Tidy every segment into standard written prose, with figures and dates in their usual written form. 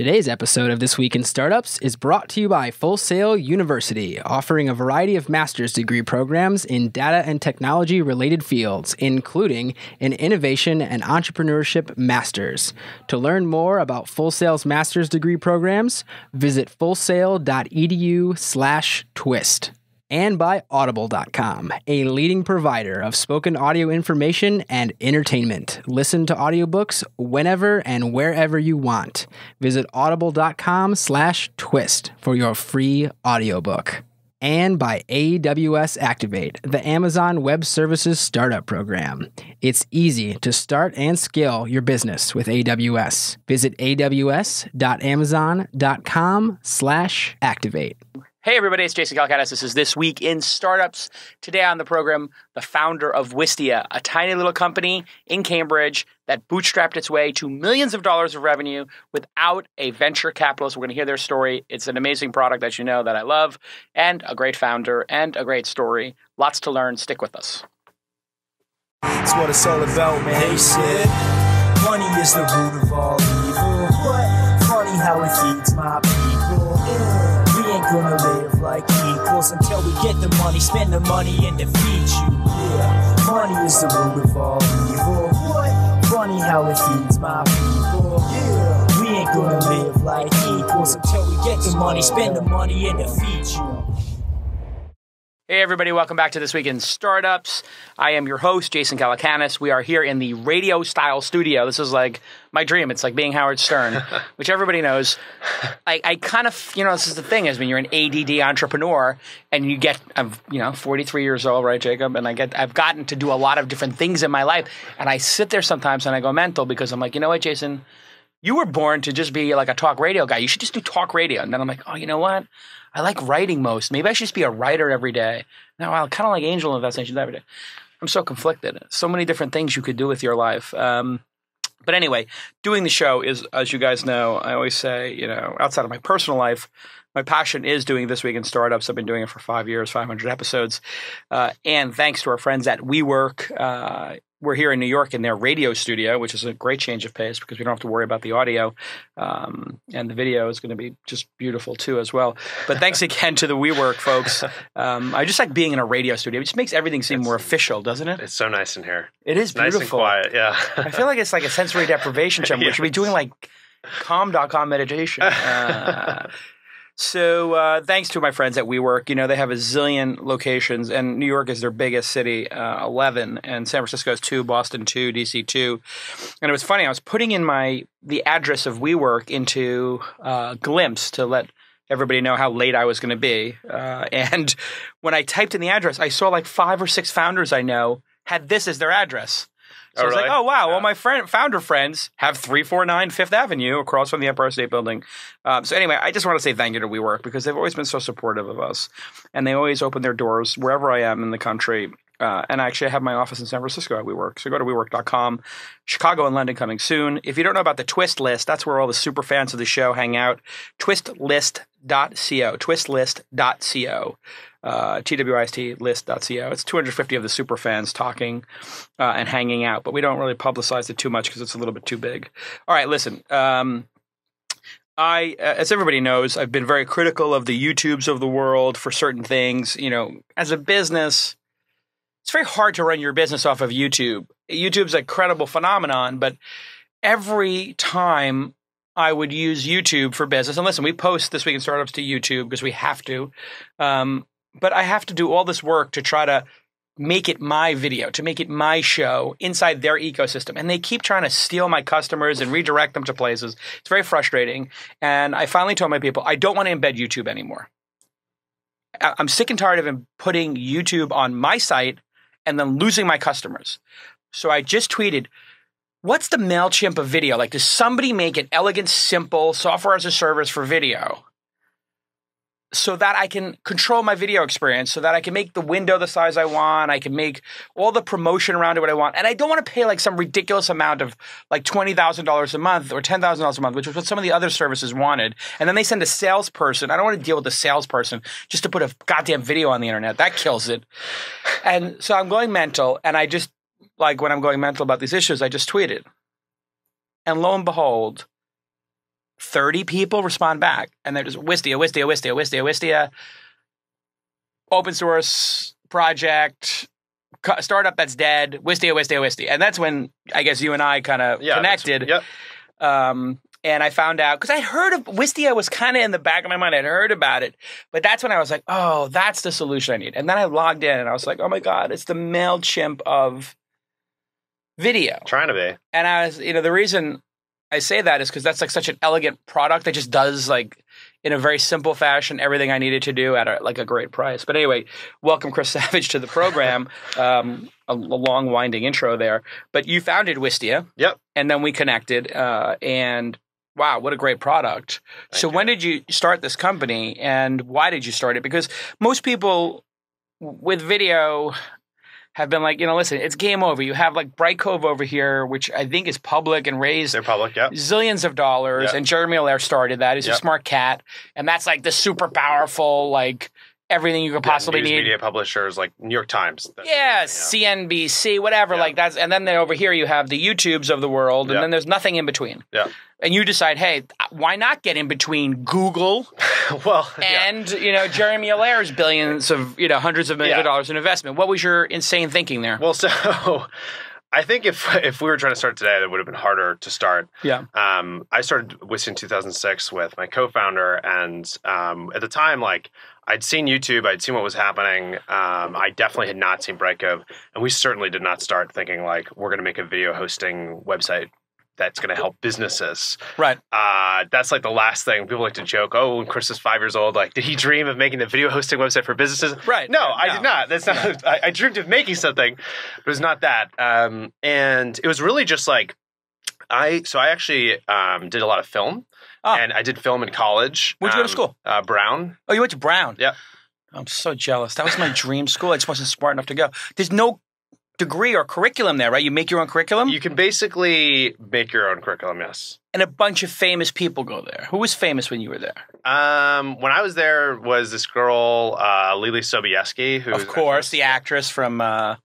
Today's episode of This Week in Startups is brought to you by Full Sail University, offering a variety of master's degree programs in data and technology related fields, including an Innovation and Entrepreneurship Master's. To learn more about Full Sail's master's degree programs, visit FullSail.edu/twist. And by Audible.com, a leading provider of spoken audio information and entertainment. Listen to audiobooks whenever and wherever you want. Visit audible.com/twist for your free audiobook. And by AWS Activate, the Amazon Web Services Startup Program. It's easy to start and scale your business with AWS. Visit aws.amazon.com/activate. Hey everybody, it's Jason Calacanis. This is This Week in Startups. Today on the program, the founder of Wistia, a tiny little company in Cambridge that bootstrapped its way to millions of dollars of revenue without a venture capitalist. We're going to hear their story. It's an amazing product that you know that I love, and a great founder, and a great story. Lots to learn. Stick with us. That's what it's all about, man. They said money is the root of all evil, but funny how it feeds my people. We ain't gonna live like equals until we get the money, spend the money, and defeat you. Yeah, money is the root of all evil. What? Funny how it feeds my people. Yeah, we ain't gonna live like equals until we get the money, spend the money, and defeat you. Hey everybody, welcome back to This Week in Startups. I am your host, Jason Calacanis. We are here in the radio-style studio. This is like my dream. It's like being Howard Stern, which everybody knows. I kind of, this is the thing is when you're an ADD entrepreneur and you get, I'm 43 years old, right, Jacob? And I've gotten to do a lot of different things in my life. And I sit there sometimes and I go mental because I'm like, you know what, Jason? You were born to just be like a talk radio guy. You should just do talk radio. And then I'm like, oh, you know what? I like writing most. Maybe I should just be a writer every day. Now, I kind of like angel investments every day. I'm so conflicted. So many different things you could do with your life. But anyway, doing the show is, as you guys know, I always say, outside of my personal life, my passion is doing This Week in Startups. I've been doing it for 5 years, 500 episodes. And thanks to our friends at WeWork, we're here in New York in their radio studio, which is a great change of pace because we don't have to worry about the audio. And the video is going to be just beautiful too as well. But thanks again to the WeWork folks. I just like being in a radio studio. It just makes everything seem more official, doesn't it? It's so nice in here. It is beautiful. Nice and quiet, yeah. I feel like it's like a sensory deprivation chamber. We should be doing like calm.com meditation. So thanks to my friends at WeWork. They have a zillion locations, and New York is their biggest city, 11, and San Francisco is 2, Boston 2, DC 2. And it was funny. I was putting in the address of WeWork into Glimpse to let everybody know how late I was going to be. And when I typed in the address, I saw like 5 or 6 founders I know had this as their address. So I was like, oh, wow, all my founder friends have 349 Fifth Avenue across from the Empire State Building. So anyway, I just want to say thank you to WeWork because they've always been so supportive of us. And they always open their doors wherever I am in the country. And actually, I have my office in San Francisco at WeWork. So go to WeWork.com. Chicago and London coming soon. If you don't know about the Twist List, that's where all the super fans of the show hang out. Twistlist.co. Twistlist.co. TWIST list.co. It's 250 of the super fans talking and hanging out, but we don't really publicize it too much because it's a little bit too big. All right, listen. As everybody knows, I've been very critical of the YouTubes of the world for certain things. As a business, it's very hard to run your business off of YouTube. YouTube's a credible phenomenon, but every time I would use YouTube for business, and listen, we post This Week in Startups to YouTube because we have to, but I have to do all this work to try to make it my video, to make it my show inside their ecosystem. And they keep trying to steal my customers and redirect them to places. It's very frustrating. And I finally told my people, I don't want to embed YouTube anymore. I'm sick and tired of putting YouTube on my site and then losing my customers. So I just tweeted, what's the MailChimp of video? Like, does somebody make an elegant, simple software as a service for video so that I can control my video experience, so that I can make the window the size I want, I can make all the promotion around it what I want, and I don't want to pay like some ridiculous amount of like $20,000 a month or $10,000 a month, which was what some of the other services wanted. And then they send a salesperson. I don't want to deal with a salesperson just to put a goddamn video on the internet. That kills it. And so I'm going mental, and I just, when I'm going mental about these issues, I just tweeted. And lo and behold, 30 people respond back. And they're just Wistia, Wistia, Wistia, Wistia, Wistia. Open source project, startup that's dead, Wistia, Wistia, Wistia. And that's when I guess you and I kind of connected. Yep. And I found out, because I heard of Wistia was kind of in the back of my mind. I'd heard about it. But that's when I was like, oh, that's the solution I need. And then I logged in and I was like, oh my God, it's the MailChimp of video. Trying to be. And I was, the reason I say that is because that's like such an elegant product that just does like in a very simple fashion everything I needed to do at a great price. But anyway, welcome Chris Savage to the program. A long winding intro there. But you founded Wistia. Yep. And then we connected and wow, what a great product. So when did you start this company and why did you start it? Because most people with video have been like, listen, it's game over. You have like Bright Cove over here, which I think is public and raised They're public, yeah. zillions of dollars. Yep. And Jeremy Allaire started that. He's a smart cat. And that's like the super powerful, like everything you could possibly news need. Media publishers like New York Times. CNBC, whatever. Like that's, and then over here you have the YouTubes of the world, and then there's nothing in between. Yeah. And you decide, hey, why not get in between Google and Jeremy Allaire's billions of hundreds of millions of dollars in investment? What was your insane thinking there? Well, so I think if we were trying to start today, that would have been harder to start. Yeah. I started Wistia in 2006 with my co-founder, and at the time, like I'd seen YouTube, I'd seen what was happening. I definitely had not seen Bright Cove, and we certainly did not start thinking like we're going to make a video hosting website that's going to help businesses. Right. That's like the last thing. People like to joke, oh, when Chris was 5 years old, like, did he dream of making a video hosting website for businesses? Right. No, I did not. That's not, I dreamed of making something, but it was not that. And it was really just like, I actually did a lot of film, and I did film in college. Where'd you go to school? Brown. Oh, you went to Brown? Yeah. I'm so jealous. That was my dream school. I just wasn't smart enough to go. There's no degree or curriculum there, right? You make your own curriculum? You can basically make your own curriculum, yes. And a bunch of famous people go there. Who was famous when you were there? When I was there was this girl, Lily Sobieski, who of course, the actress from well,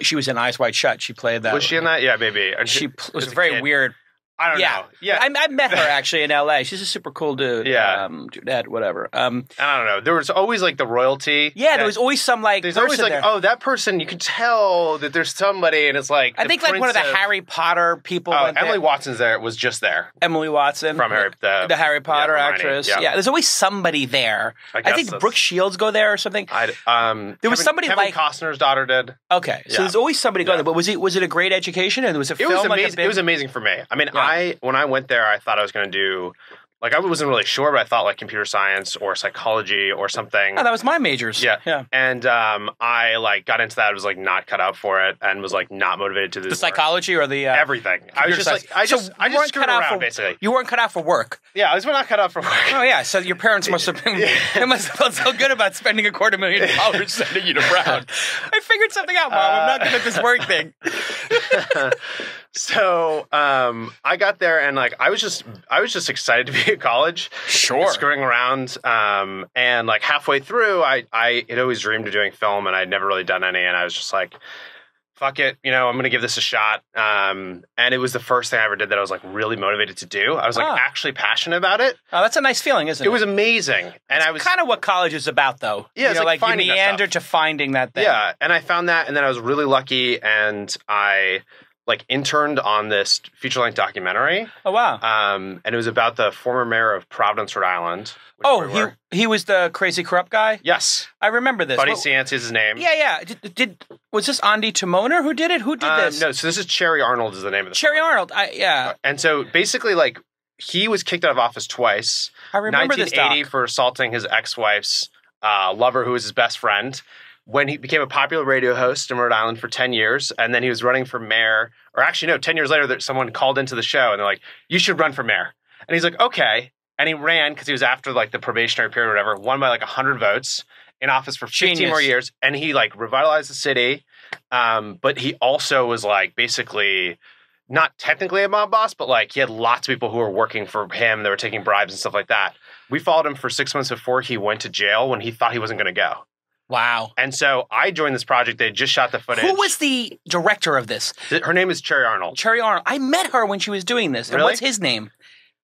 she was in Eyes Wide Shut. She played that. Was she in that? Yeah, maybe. She was a very weird. I don't know. Yeah, I met her actually in L.A. She's a super cool dude. Yeah, Dad, whatever. I don't know. There was always like the royalty. Yeah, there was always some like. There's always like, there. oh, that person. You can tell that there's somebody, and it's like I think like one of the Harry Potter people. Oh, Emily Watson's there. Was just there. Emily Watson from the Harry Potter actress. Yeah, there's always somebody there. I think Brooke Shields go there or something. There was somebody Kevin like Costner's daughter did. Okay, so there's always somebody going there. But was it a great education? And was it film amazing. It was amazing for me. I mean, when I went there, I thought I was going to do, like, I wasn't really sure, but I thought like computer science or psychology or something. Oh, that was my majors. Yeah. And I like got into that. I was like not cut out for it and was like not motivated to do the psychology or the everything. I was just like, I just screwed around basically. You weren't cut out for work. Yeah, I was not cut out for work. Oh yeah, so your parents must have been. They must have felt so good about spending $250,000 sending you to Brown. I figured something out, Mom. I'm not good at this work thing. So I got there and like I was just excited to be at college, screwing around. And like halfway through, I had always dreamed of doing film, and I'd never really done any. And I was just like, fuck it, I'm going to give this a shot. And it was the first thing I ever did that I was like really motivated to do. I was like actually passionate about it. Oh, that's a nice feeling, isn't it? It was amazing. And I was kind of what college is about, though. Yeah, it's like you meander to finding that thing. Yeah, and I found that, and then I was really lucky, and I like interned on this feature-length documentary. Oh wow! And it was about the former mayor of Providence, Rhode Island. Oh, he was the crazy corrupt guy. Yes, I remember this. Buddy Cianci is his name. Yeah. Was this Andy Timoner who did it? Who did this? No, so this is Cherry Arnold is the name of the Cherry Arnold. And so basically, like he was kicked out of office twice. I remember 1980 this doc. for assaulting his ex-wife's lover, who was his best friend. When he became a popular radio host in Rhode Island for 10 years, and then he was running for mayor, or actually, no, 10 years later, someone called into the show, and they're like, you should run for mayor. And he's like, okay. And he ran, because he was after, like, the probationary period or whatever, won by, like, 100 votes, in office for 15 more years, and he, like, revitalized the city, but he also was, like, basically not technically a mob boss, but, like, he had lots of people who were working for him, they were taking bribes and stuff like that. We followed him for 6 months before he went to jail when he thought he wasn't going to go. Wow. And so I joined this project. They just shot the footage. Who was the director of this? Her name is Cherry Arnold. Cherry Arnold. I met her when she was doing this. Really? And what's his name?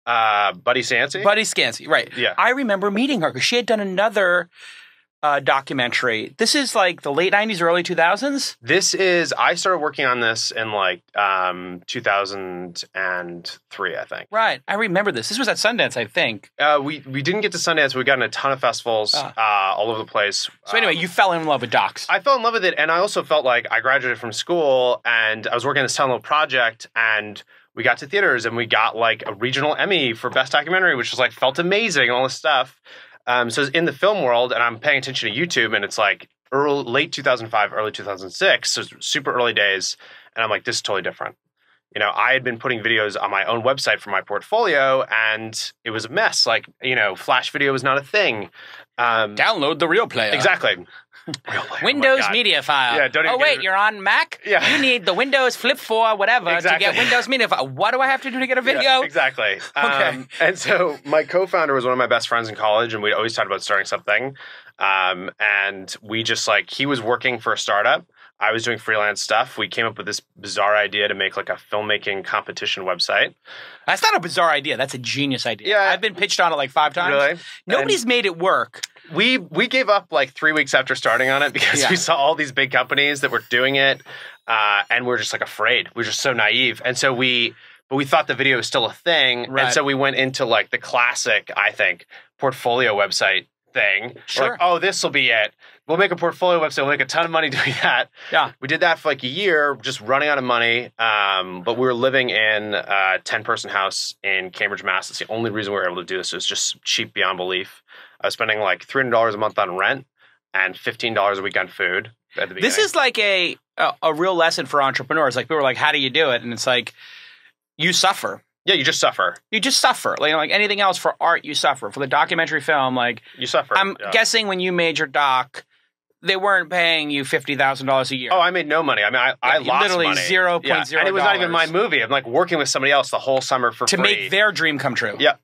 Buddy Sancy? Buddy Scansey, right. Yeah. I remember meeting her because she had done another documentary. This is like the late 90s, early 2000s? I started working on this in like 2003, I think. Right. I remember this. This was at Sundance, I think. We didn't get to Sundance. We got in a ton of festivals all over the place. So anyway, you fell in love with docs. I fell in love with it, and I also felt like I graduated from school, and I was working on this tiny little project, and we got to theaters, and we got like a regional Emmy for Best Documentary, which was like felt amazing, all this stuff. So it's in the film world, and I'm paying attention to YouTube, and it's like late 2005, early 2006, so super early days, and I'm like, this is totally different. You know, I had been putting videos on my own website for my portfolio, and it was a mess. Like, you know, Flash video was not a thing. Download the Real Player. Exactly. Windows Media File. Yeah, don't even wait, you're on Mac? Yeah. You need the Windows Flip 4 whatever Exactly. to get Windows Media File. What do I have to do to get a video? Yeah, exactly. Okay. And so my co-founder was one of my best friends in college, and we'd always talked about starting something. And we just like, he was working for a startup. I was doing freelance stuff. We came up with this bizarre idea to make like a filmmaking competition website. That's not a bizarre idea. That's a genius idea. Yeah. I've been pitched on it like 5 times. Really? Nobody's made it work. We gave up like 3 weeks after starting on it because we saw all these big companies that were doing it, and we're just like afraid. We're just so naive, and so we thought the video was still a thing, Right. and so we went into like the classic, I think, portfolio website thing. Sure. We're like, oh, this will be it. We'll make a portfolio website. We'll make a ton of money doing that. Yeah. We did that for like a year, just running out of money. But we were living in a 10-person house in Cambridge, Mass. That's the only reason we were able to do this. It was just cheap beyond belief. I was spending like $300 a month on rent and $15 a week on food at the beginning. This is like a real lesson for entrepreneurs. Like people are like, how do you do it? And it's like, you suffer. Yeah, you just suffer. You just suffer. Like anything else for art, you suffer. For the documentary film, like You suffer. I'm guessing when you made your doc, they weren't paying you $50,000 a year. Oh, I made no money. I mean, I lost literally money. 0.0 And it was not even my movie. I'm like working with somebody else the whole summer for to free. make their dream come true. Yeah.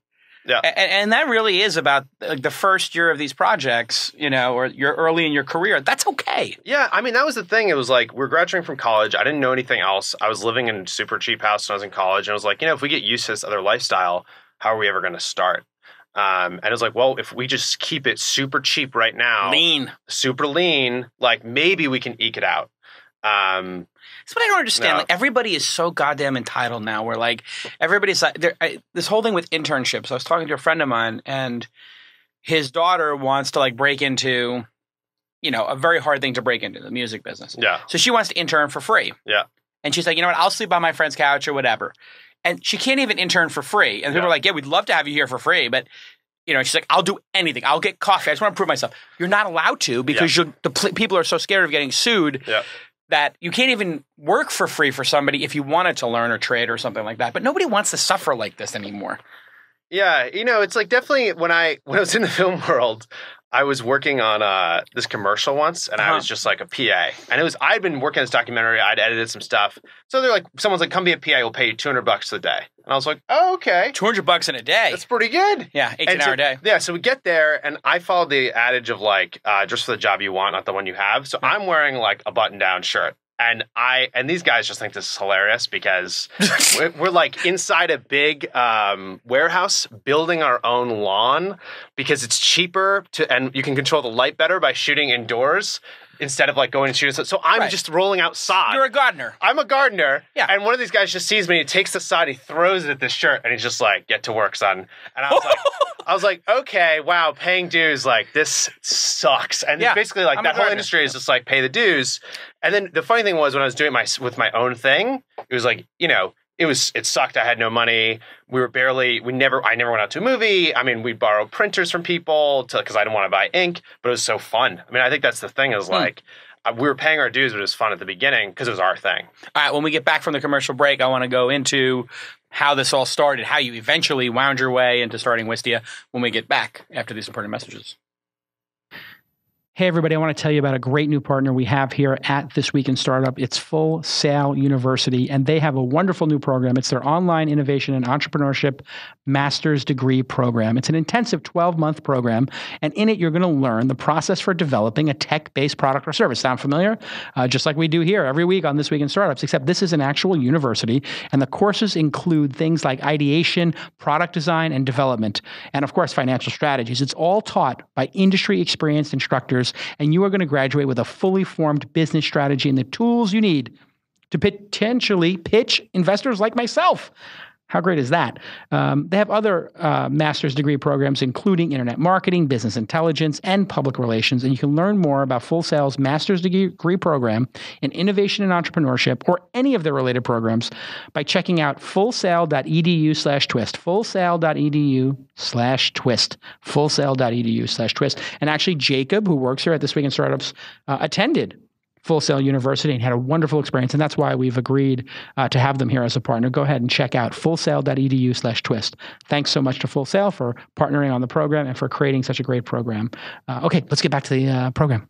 Yeah. And that really is about like the first year of these projects, you know, or you're early in your career. That's okay. Yeah, I mean, that was the thing. It was like, we're graduating from college. I didn't know anything else. I was living in a super cheap house when I was in college. And I was like, you know, if we get used to this other lifestyle, how are we ever going to start? And it was like, well, if we just keep it super cheap right now, super lean, like maybe we can eke it out. That's what I don't understand. No. Like everybody is so goddamn entitled now. Where like everybody's like this whole thing with internships. I was talking to a friend of mine, and his daughter wants to like break into, you know, a very hard thing to break into, the music business. Yeah. So she wants to intern for free. Yeah. And she's like, you know what? I'll sleep on my friend's couch or whatever. And she can't even intern for free. And people are like, yeah, we'd love to have you here for free, but. You know, she's like, I'll do anything. I'll get coffee. I just want to prove myself. You're not allowed to because people are so scared of getting sued that you can't even work for free for somebody if you wanted to learn or trade or something like that. But nobody wants to suffer like this anymore. Yeah, you know, it's like definitely when I was in the film world, I was working on this commercial once, and I was just like a PA. And I'd been working on this documentary. I'd edited some stuff. So they're like, someone's like, come be a PA. We'll pay you $200 a day. And I was like, oh, okay. $200 in a day. That's pretty good. Yeah, 18-hour day. Yeah, so we get there, and I follow the adage of like, just for the job you want, not the one you have. So I'm wearing like a button-down shirt. And these guys just think this is hilarious because we're like inside a big warehouse building our own lawn because it's cheaper and you can control the light better by shooting indoors instead of like going and shooting. So I'm just rolling out sod. You're a gardener. I'm a gardener. Yeah. And one of these guys just sees me, he takes the sod, he throws it at this shirt, and he's just like, get to work, son. And I was like, okay, wow, paying dues, like this sucks. And basically like that whole industry is just like pay the dues. And then the funny thing was when I was doing with my own thing, it was like, you know, it sucked. I had no money. I never went out to a movie. I mean, we borrowed printers from people because I didn't want to buy ink, but it was so fun. I mean, I think that's the thing is like, we were paying our dues, but it was fun at the beginning because it was our thing. All right, when we get back from the commercial break, I want to go into how this all started, how you eventually wound your way into starting Wistia when we get back after these important messages. Hey, everybody, I want to tell you about a great new partner we have here at This Week in Startup. It's Full Sail University, and they have a wonderful new program. It's their online innovation and entrepreneurship master's degree program. It's an intensive 12-month program, and in it, you're going to learn the process for developing a tech-based product or service. Sound familiar? Just like we do here every week on This Week in Startups, except this is an actual university, and the courses include things like ideation, product design, and development, and of course, financial strategies. It's all taught by industry-experienced instructors, and you are going to graduate with a fully formed business strategy and the tools you need to potentially pitch investors like myself. How great is that? They have other master's degree programs, including internet marketing, business intelligence, and public relations. And you can learn more about Full Sail's master's degree program in innovation and entrepreneurship, or any of their related programs, by checking out FullSail.edu/twist. FullSail.edu/twist. FullSail.edu/twist. And actually, Jacob, who works here at This Week in Startups, attended Full Sail University and had a wonderful experience. And that's why we've agreed to have them here as a partner. Go ahead and check out FullSail.edu/twist. Thanks so much to Full Sail for partnering on the program and for creating such a great program. Okay, let's get back to the program.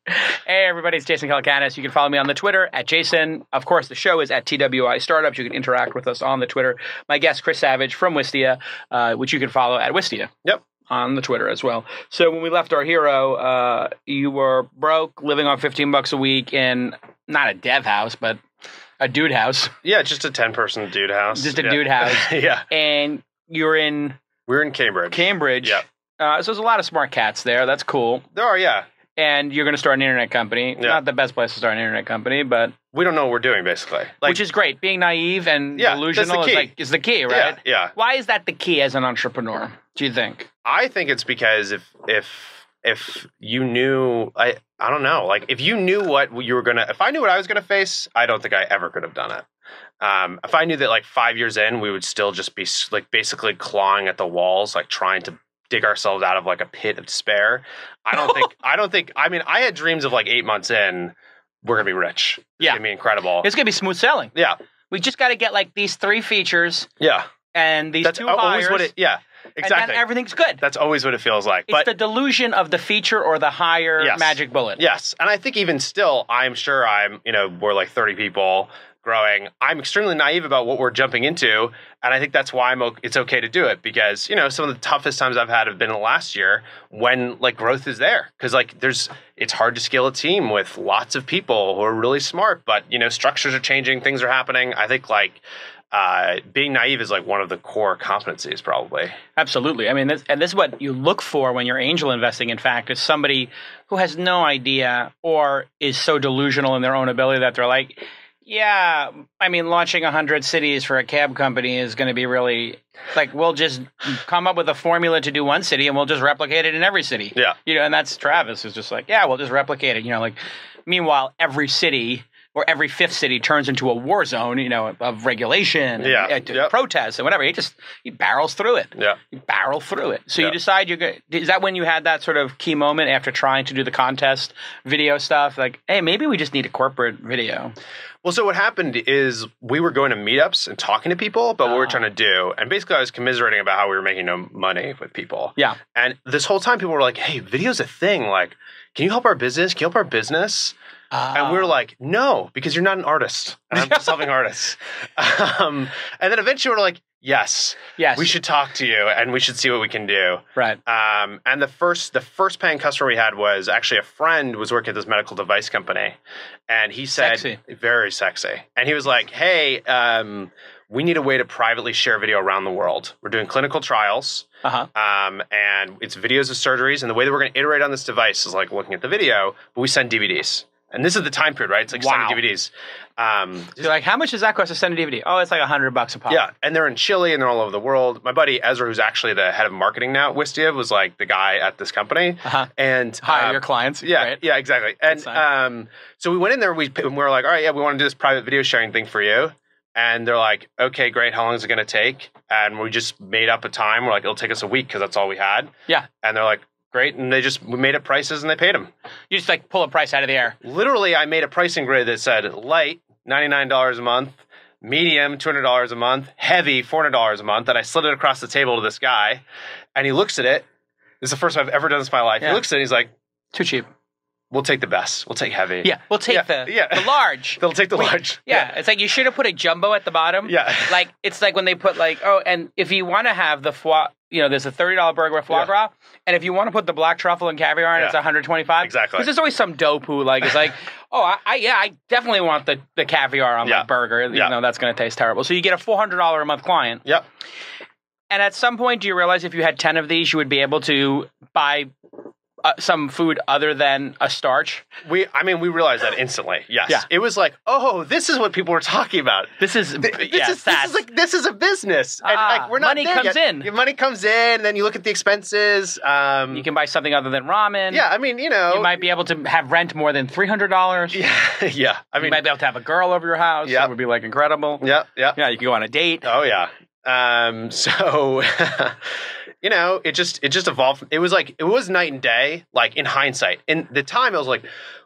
Hey, everybody, it's Jason Calacanis. You can follow me on the Twitter at Jason. Of course, the show is at TWI Startups. You can interact with us on the Twitter. My guest, Chris Savage from Wistia, which you can follow at Wistia. Yep. On the Twitter as well. So when we left our hero, you were broke, living on $15 a week in not a dev house, but a dude house. Yeah, just a 10-person dude house. Just a dude house. Yeah. And you're in... We're in Cambridge. Cambridge. Yeah. So there's a lot of smart cats there. That's cool. There are, yeah. And you're going to start an internet company. Yeah. Not the best place to start an internet company, but... We don't know what we're doing, basically. Which is great. Being naive and delusional is the key, right? Yeah. Why is that the key as an entrepreneur, do you think? I think it's because if you knew, I don't know, like if you knew what you were going to, if I knew what I was going to face, I don't think I ever could have done it. If I knew that like 5 years in, we would still just be like basically clawing at the walls, like trying to dig ourselves out of like a pit of despair. I mean, I had dreams of like 8 months in, we're going to be rich. It's going to be incredible. It's going to be smooth sailing. Yeah. We just got to get like these 3 features. Yeah. And these That's 2 hires. Yeah. Exactly. And then everything's good. That's always what it feels like. It's the delusion of the feature or the higher magic bullet. Yes. And I think even still, I'm sure we're like 30 people growing. I'm extremely naive about what we're jumping into. And I think that's why it's okay to do it, because, some of the toughest times I've had have been in the last year when like growth is there. Because like it's hard to scale a team with lots of people who are really smart, but, structures are changing, things are happening. I think like, being naive is like one of the core competencies, probably. Absolutely. I mean, this is what you look for when you're angel investing. In fact, is somebody who has no idea or is so delusional in their own ability that they're like, yeah, I mean, launching 100 cities for a cab company is going to be really like, we'll just come up with a formula to do one city and we'll just replicate it in every city. Yeah. And that's Travis, who's just like, yeah, we'll just replicate it. Meanwhile, every city or every 5th city turns into a war zone, of regulation, and protests and whatever. He barrels through it. Yeah. You barrel through it. So you decide is that when you had that sort of key moment after trying to do the contest video stuff? Like, hey, maybe we just need a corporate video. Well, so what happened is we were going to meetups and talking to people about what we were trying to do. And basically I was commiserating about how we were making no money with people. Yeah. And this whole time people were like, hey, video's a thing. Like, can you help our business? Can you help our business? And we were like, no, because you're not an artist. And I'm just helping artists. And then eventually we're like, yes, we should talk to you and we should see what we can do. Right. And the first paying customer we had was actually a friend was working at this medical device company. And he said, very sexy. And he was like, hey, we need a way to privately share video around the world. We're doing clinical trials. And it's videos of surgeries. And the way that we're going to iterate on this device is like looking at the video, but we send DVDs. And this is the time period, right? It's like sending DVDs. You're like, how much does that cost to send a DVD? Oh, it's like $100 a pop. Yeah, and they're in Chile and they're all over the world. My buddy Ezra, who's actually the head of marketing now at Wistia, was like the guy at this company. And hire your clients. Yeah, right? Yeah, exactly. And so we went in there and we were like, all right, we want to do this private video sharing thing for you. And they're like, okay, great. How long is it going to take? And we just made up a time. We're like, it'll take us a week because that's all we had. Yeah. And they're like, great. And we made up prices and they paid them. You just like pull a price out of the air. Literally, I made a pricing grid that said light, $99 a month, medium, $200 a month, heavy, $400 a month. And I slid it across the table to this guy. And he looks at it. This is the first time I've ever done this in my life. Yeah. He looks at it and he's like, Too cheap. We'll take the best. We'll take heavy. Yeah, we'll take the large. They'll take the large. Yeah, it's like you should have put a jumbo at the bottom. Yeah. Like, it's like when they put like, oh, and if you want to have the foie, there's a $30 burger with foie gras, and if you want to put the black truffle and caviar in, it's $125. Exactly. Because there's always some dope who like is like, oh, I definitely want the caviar on my burger, even though that's going to taste terrible. So you get a $400 a month client. Yep. And at some point, do you realize if you had 10 of these, you would be able to buy some food other than a starch? We realized that instantly. Yes. Yeah. It was like, oh, this is what people were talking about. This is a business. And like, we're not money comes in. Your money comes in, then you look at the expenses. You can buy something other than ramen. Yeah, I mean, you might be able to have rent more than $300. Yeah, yeah. I mean, you might be able to have a girl over your house. Yeah, it would be like incredible. Yeah, yeah. Yeah, you can go on a date. Oh yeah. So it just evolved. It was night and day, like in hindsight. In the time, I was like,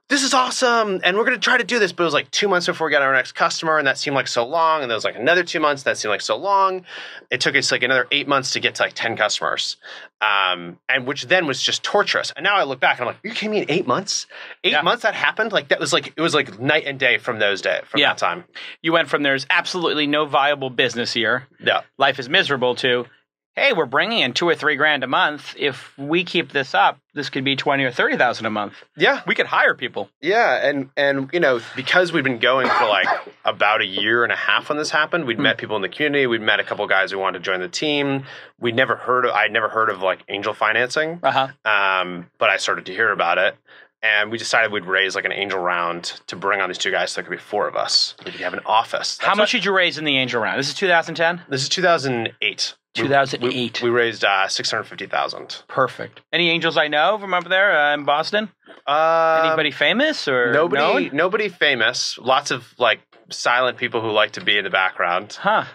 this is awesome, and we're going to try to do this. But it was like 2 months before we got our next customer, and that seemed like so long. And there was like another 2 months, that seemed like so long. It took us like another 8 months to get to like 10 customers, and which then was just torturous. And now I look back and I'm like, are you kidding me? In 8 months? 8 months that happened? Like, that was like, it was like night and day from that time. You went from there's absolutely no viable business here. Yeah. Life is miserable to, hey, we're bringing in $2,000 or $3,000 a month. If we keep this up, this could be $20,000 or $30,000 a month. Yeah, we could hire people. Yeah, and because we'd been going for like about a year and a half when this happened, we'd met people in the community. We'd met a couple of guys who wanted to join the team. I'd never heard of like angel financing. But I started to hear about it. And we decided we'd raise like an angel round to bring on these two guys so there could be 4 of us. We could have an office. How much did you raise in the angel round? This is 2010? This is 2008. 2008. We raised $650,000. Perfect. Any angels I know from up there in Boston? Anybody famous or nobody famous. Lots of like silent people who like to be in the background. Huh.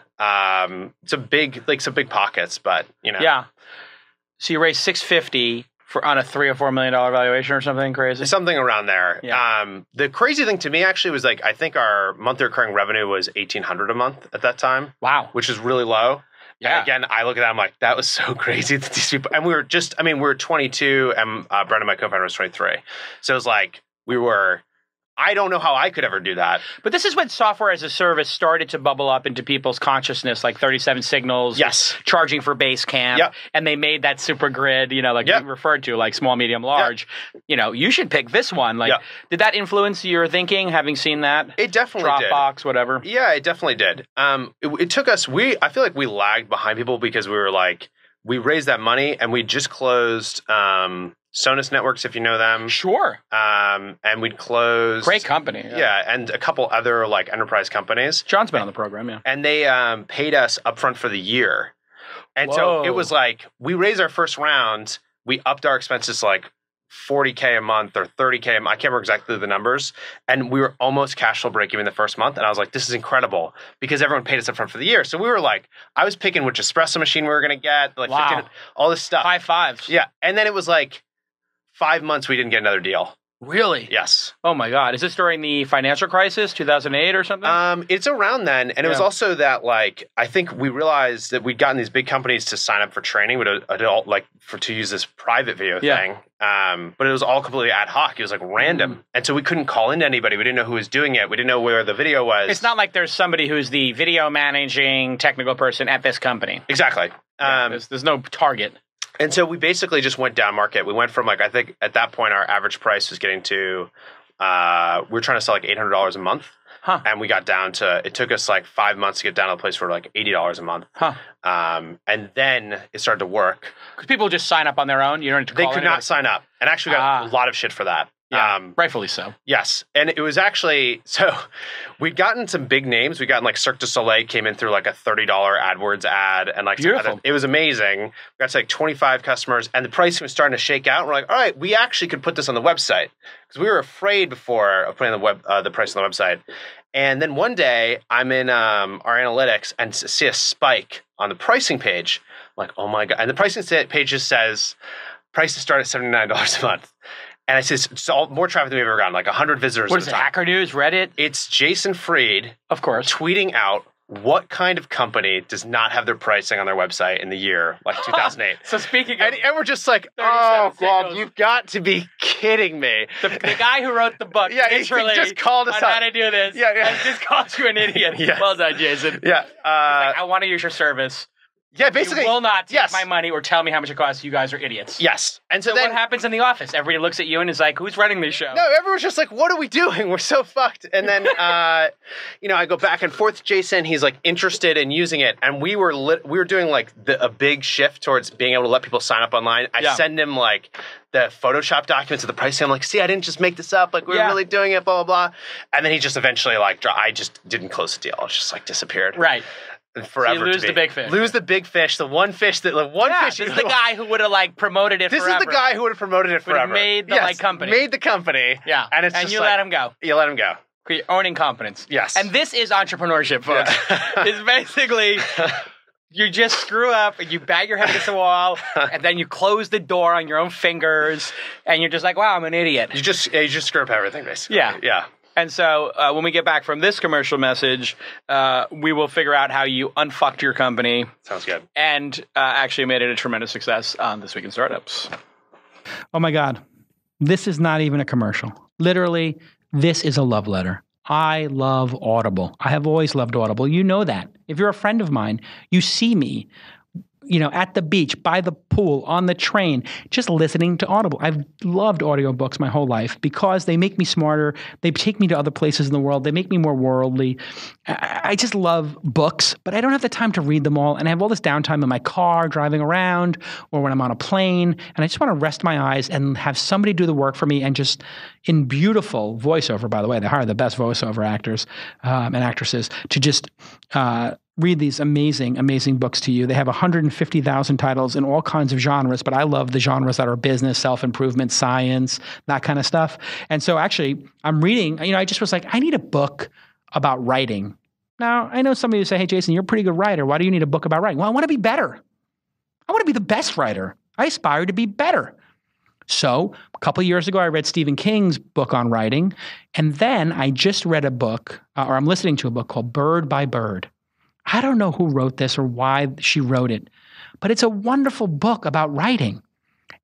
Some big pockets, but Yeah. So you raised $650,000 on a $3 or $4 million valuation or something crazy? Something around there. Yeah. The crazy thing to me actually was like, I think our monthly recurring revenue was $1,800 a month at that time. Wow. Which is really low. Yeah. And again, I look at that, I'm like, that was so crazy that these people, and we were 22 and Brendan, my co-founder, was 23. So it was like, I don't know how I could ever do that. But this is when software as a service started to bubble up into people's consciousness, like 37 Signals, charging for Basecamp, and they made that super grid, you referred to, like small, medium, large. You should pick this one. Like, did that influence your thinking, having seen that? It definitely did. Dropbox, whatever. Yeah, it definitely did. It took us, I feel like we lagged behind people because we were like, we raised that money and we just closed Sonus Networks, if you know them. Sure. And we'd closed... Great company. Yeah, and a couple other like enterprise companies. John's been on the program, yeah. And they paid us upfront for the year. And so it was like, we raised our first round, we upped our expenses like $40K a month or $30K a month. I can't remember exactly the numbers. And we were almost cash flow break even the first month. And I was like, this is incredible because everyone paid us upfront for the year. So we were like, I was picking which espresso machine we were going to get, like all this stuff. High fives. Yeah. And then it was like 5 months we didn't get another deal. Really? Yes. Oh my God. Is this during the financial crisis, 2008 or something? It's around then. And it was also that like, I think we realized that we'd gotten these big companies to sign up for training to use this private video thing. But it was all completely ad hoc. It was like random. And so we couldn't call into anybody. We didn't know who was doing it. We didn't know where the video was. It's not like there's somebody who's the video managing technical person at this company. Exactly. There's no target. And so we basically just went down market. We went from like, I think at that point, our average price was getting to, we were trying to sell like $800 a month. Huh. And we got down to, it took us like 5 months to get down to a place where like $80 a month. Huh. And then it started to work. Because people just sign up on their own? You don't need to call They could not sign up. And actually got a lot of shit for that. Yeah, rightfully so. Yes. And it was actually, so we'd gotten some big names. We'd gotten like Cirque du Soleil came in through like a $30 AdWords ad. And like, it was amazing. We got to like 25 customers and the pricing was starting to shake out. We're like, all right, we actually could put this on the website. Because we were afraid before of putting the price on the website. And then one day I'm in our analytics and see a spike on the pricing page. I'm like, oh my God. And the pricing page just says, prices start at $79 a month. And it's all more traffic than we've ever gotten, like 100 visitors. What is it, Hacker News, Reddit? It's Jason Fried, of course, tweeting out, what kind of company does not have their pricing on their website in the year like 2008? So speaking of, And we're just like, oh, God, you've got to be kidding me. the guy who wrote the book, he literally, just called us on out. how to do this, and just called you an idiot. Yeah. Well done, Jason. Yeah. He's like, I want to use your service. Yeah, basically. You will not take yes. my money or tell me how much it costs. You guys are idiots. Yes. And so So then what happens in the office? Everybody looks at you and is like, who's running this show? No, everyone's just like, what are we doing? We're so fucked. And then, you know, I go back and forth with Jason. He's like interested in using it. And we were doing like a big shift towards being able to let people sign up online. I send him like the Photoshop documents of the pricing. I'm like, see, I didn't just make this up. Like, we're really doing it, blah, blah, blah. And then he just eventually like, I just didn't close the deal. It just like disappeared. Right. Forever so you lose the big fish. Lose the big fish. The one fish that This is the guy who would have like promoted it This forever. is the guy who would have promoted it forever. Made the like company. Made the company. Yeah. And it's and just you like, let him go. You let him go. You're owning competence. Yes. And this is entrepreneurship, folks. It's basically you just screw up and you bang your head against the wall and then you close the door on your own fingers and you're just like, wow, I'm an idiot. You just screw up everything, basically. Yeah. Yeah. And so when we get back from this commercial message, we will figure out how you unfucked your company. Sounds good. And actually made it a tremendous success on This Week in Startups. Oh my God. This is not even a commercial. Literally, this is a love letter. I love Audible. I have always loved Audible. You know that. If you're a friend of mine, you see me, you know, at the beach, by the pool, on the train, just listening to Audible. I've loved audiobooks my whole life because they make me smarter. They take me to other places in the world. They make me more worldly. I just love books, but I don't have the time to read them all. And I have all this downtime in my car, driving around, or when I'm on a plane. And I just want to rest my eyes and have somebody do the work for me and just in beautiful voiceover, by the way. They hire the best voiceover actors and actresses to just read these amazing, amazing books to you. They have 150,000 titles in all kinds of genres, but I love the genres that are business, self-improvement, science, that kind of stuff. And so actually, I'm reading, you know, I just was like, I need a book about writing. Now, I know somebody would say, hey, Jason, you're a pretty good writer. Why do you need a book about writing? Well, I want to be better. I want to be the best writer. I aspire to be better. So a couple of years ago, I read Stephen King's book on writing. And then I just read a book, or I'm listening to a book called Bird by Bird. I don't know who wrote this or why she wrote it, but it's a wonderful book about writing.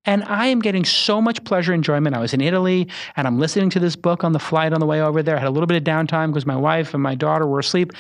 And I am getting so much pleasure and enjoyment. I was in Italy, and I'm listening to this book on the flight on the way over there. I had a little bit of downtime because my wife and my daughter were asleep,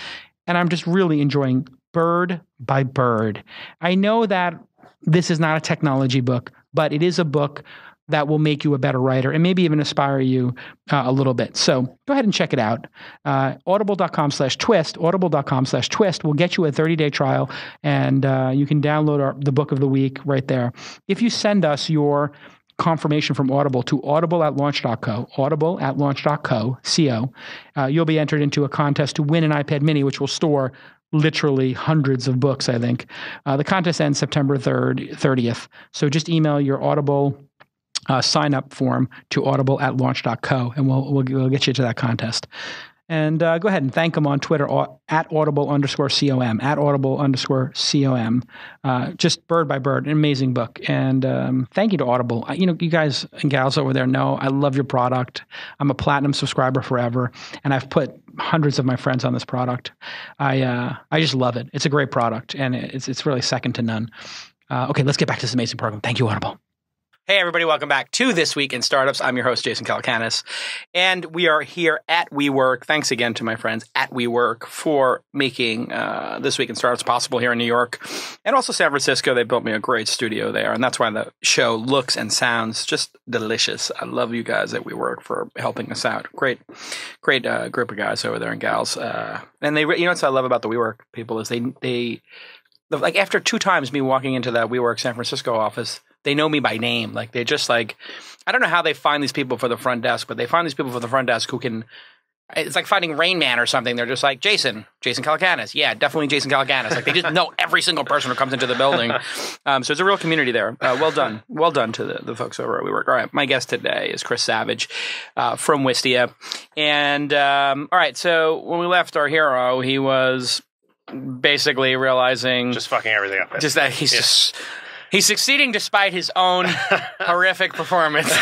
and I'm just really enjoying Bird by Bird. I know that this is not a technology book, but it is a book that will make you a better writer and maybe even inspire you a little bit. So go ahead and check it out. Audible.com/twist, audible.com/twist will get you a 30-day trial, and you can download the book of the week right there. If you send us your confirmation from Audible to audible@launch.co, audible@launch.co, you'll be entered into a contest to win an iPad mini, which will store literally hundreds of books, I think. The contest ends September 30th. So just email your Audible sign up form to audible@launch.co, and we'll get you to that contest. And go ahead and thank them on Twitter at @audible_com, at @audible_com. Just Bird by Bird, an amazing book. And thank you to Audible. You know, you guys and gals over there know I love your product. I'm a platinum subscriber forever, and I've put hundreds of my friends on this product. I just love it. It's a great product, and it's really second to none. Okay, let's get back to this amazing program. Thank you, Audible. Hey, everybody. Welcome back to This Week in Startups. I'm your host, Jason Calacanis, and we are here at WeWork. Thanks again to my friends at WeWork for making This Week in Startups possible here in New York and also San Francisco. They built me a great studio there, and that's why the show looks and sounds just delicious. I love you guys at WeWork for helping us out. Great group of guys over there and gals. And they, you know what I love about the WeWork people is they like after 2 times me walking into that WeWork San Francisco office, they know me by name. Like they just like, I don't know how they find these people for the front desk, but they find these people for the front desk who can, it's like finding Rain Man or something. They're just like, Jason Calacanis. Yeah, definitely Jason Calacanis. Like they just know every single person who comes into the building. So it's a real community there. Well done. Well done to the folks over at WeWork. All right. My guest today is Chris Savage from Wistia. And all right. So when we left our hero, he was basically realizing. Just fucking everything up. Just that he's succeeding despite his own horrific performance.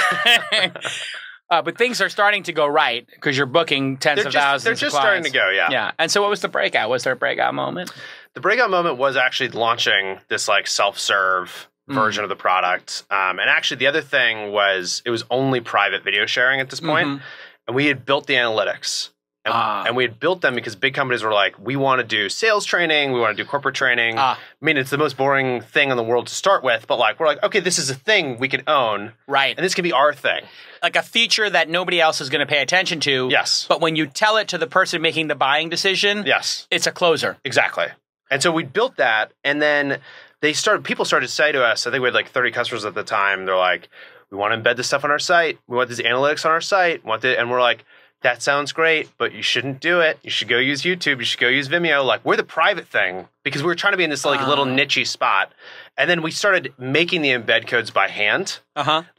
But things are starting to go right because you're booking tens of thousands. They're just starting to go, yeah. Yeah. And so what was the breakout? Was there a breakout moment? The breakout moment was actually launching this like self-serve version of the product. And actually the other thing was it was only private video sharing at this point. And we had built the analytics. And we had built them because big companies were like, we want to do sales training. We want to do corporate training. I mean, it's the most boring thing in the world to start with. But like, we're like, okay, this is a thing we can own. Right. And this can be our thing. Like a feature that nobody else is going to pay attention to. Yes. But when you tell it to the person making the buying decision, yes, it's a closer. Exactly. And so we built that. And then people started to say to us, I think we had like 30 customers at the time. They're like, we want to embed this stuff on our site. We want these analytics on our site. And we're like, that sounds great, but you shouldn't do it. You should go use YouTube. You should go use Vimeo. Like, we're the private thing because we were trying to be in this like little niche-y spot. And then we started making the embed codes by hand.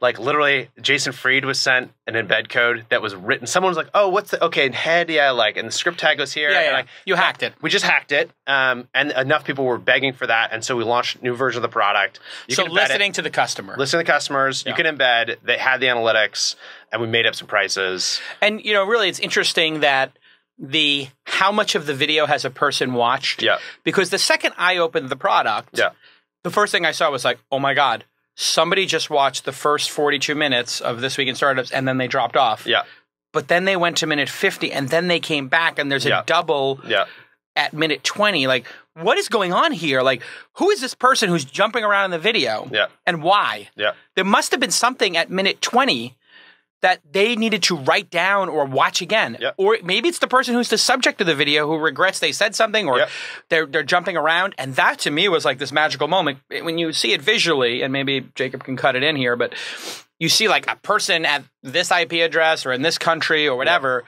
Like literally, Jason Fried was sent an embed code that was written. Someone was like, "Oh, what's the and head? Yeah, like, and the script tag goes here." Yeah, and you hacked it. We just hacked it, and enough people were begging for that, and so we launched a new version of the product. So listening to the customer, listening to the customers, you can embed. They had the analytics, and we made up some prices. And really, it's interesting that how much of the video has a person watched. Yeah. Because the second I opened the product, the first thing I saw was like, oh my God, somebody just watched the first 42 minutes of This Week in Startups and then they dropped off. Yeah. But then they went to minute 50 and then they came back and there's a double at minute 20. Like, what is going on here? Like, who is this person who's jumping around in the video? Yeah. And why? Yeah. There must have been something at minute 20 that they needed to write down or watch again. Yep. Or maybe it's the person who's the subject of the video who regrets they said something or they're jumping around. And that to me was like this magical moment. When you see it visually, and maybe Jacob can cut it in here, but you see like a person at this IP address or in this country or whatever,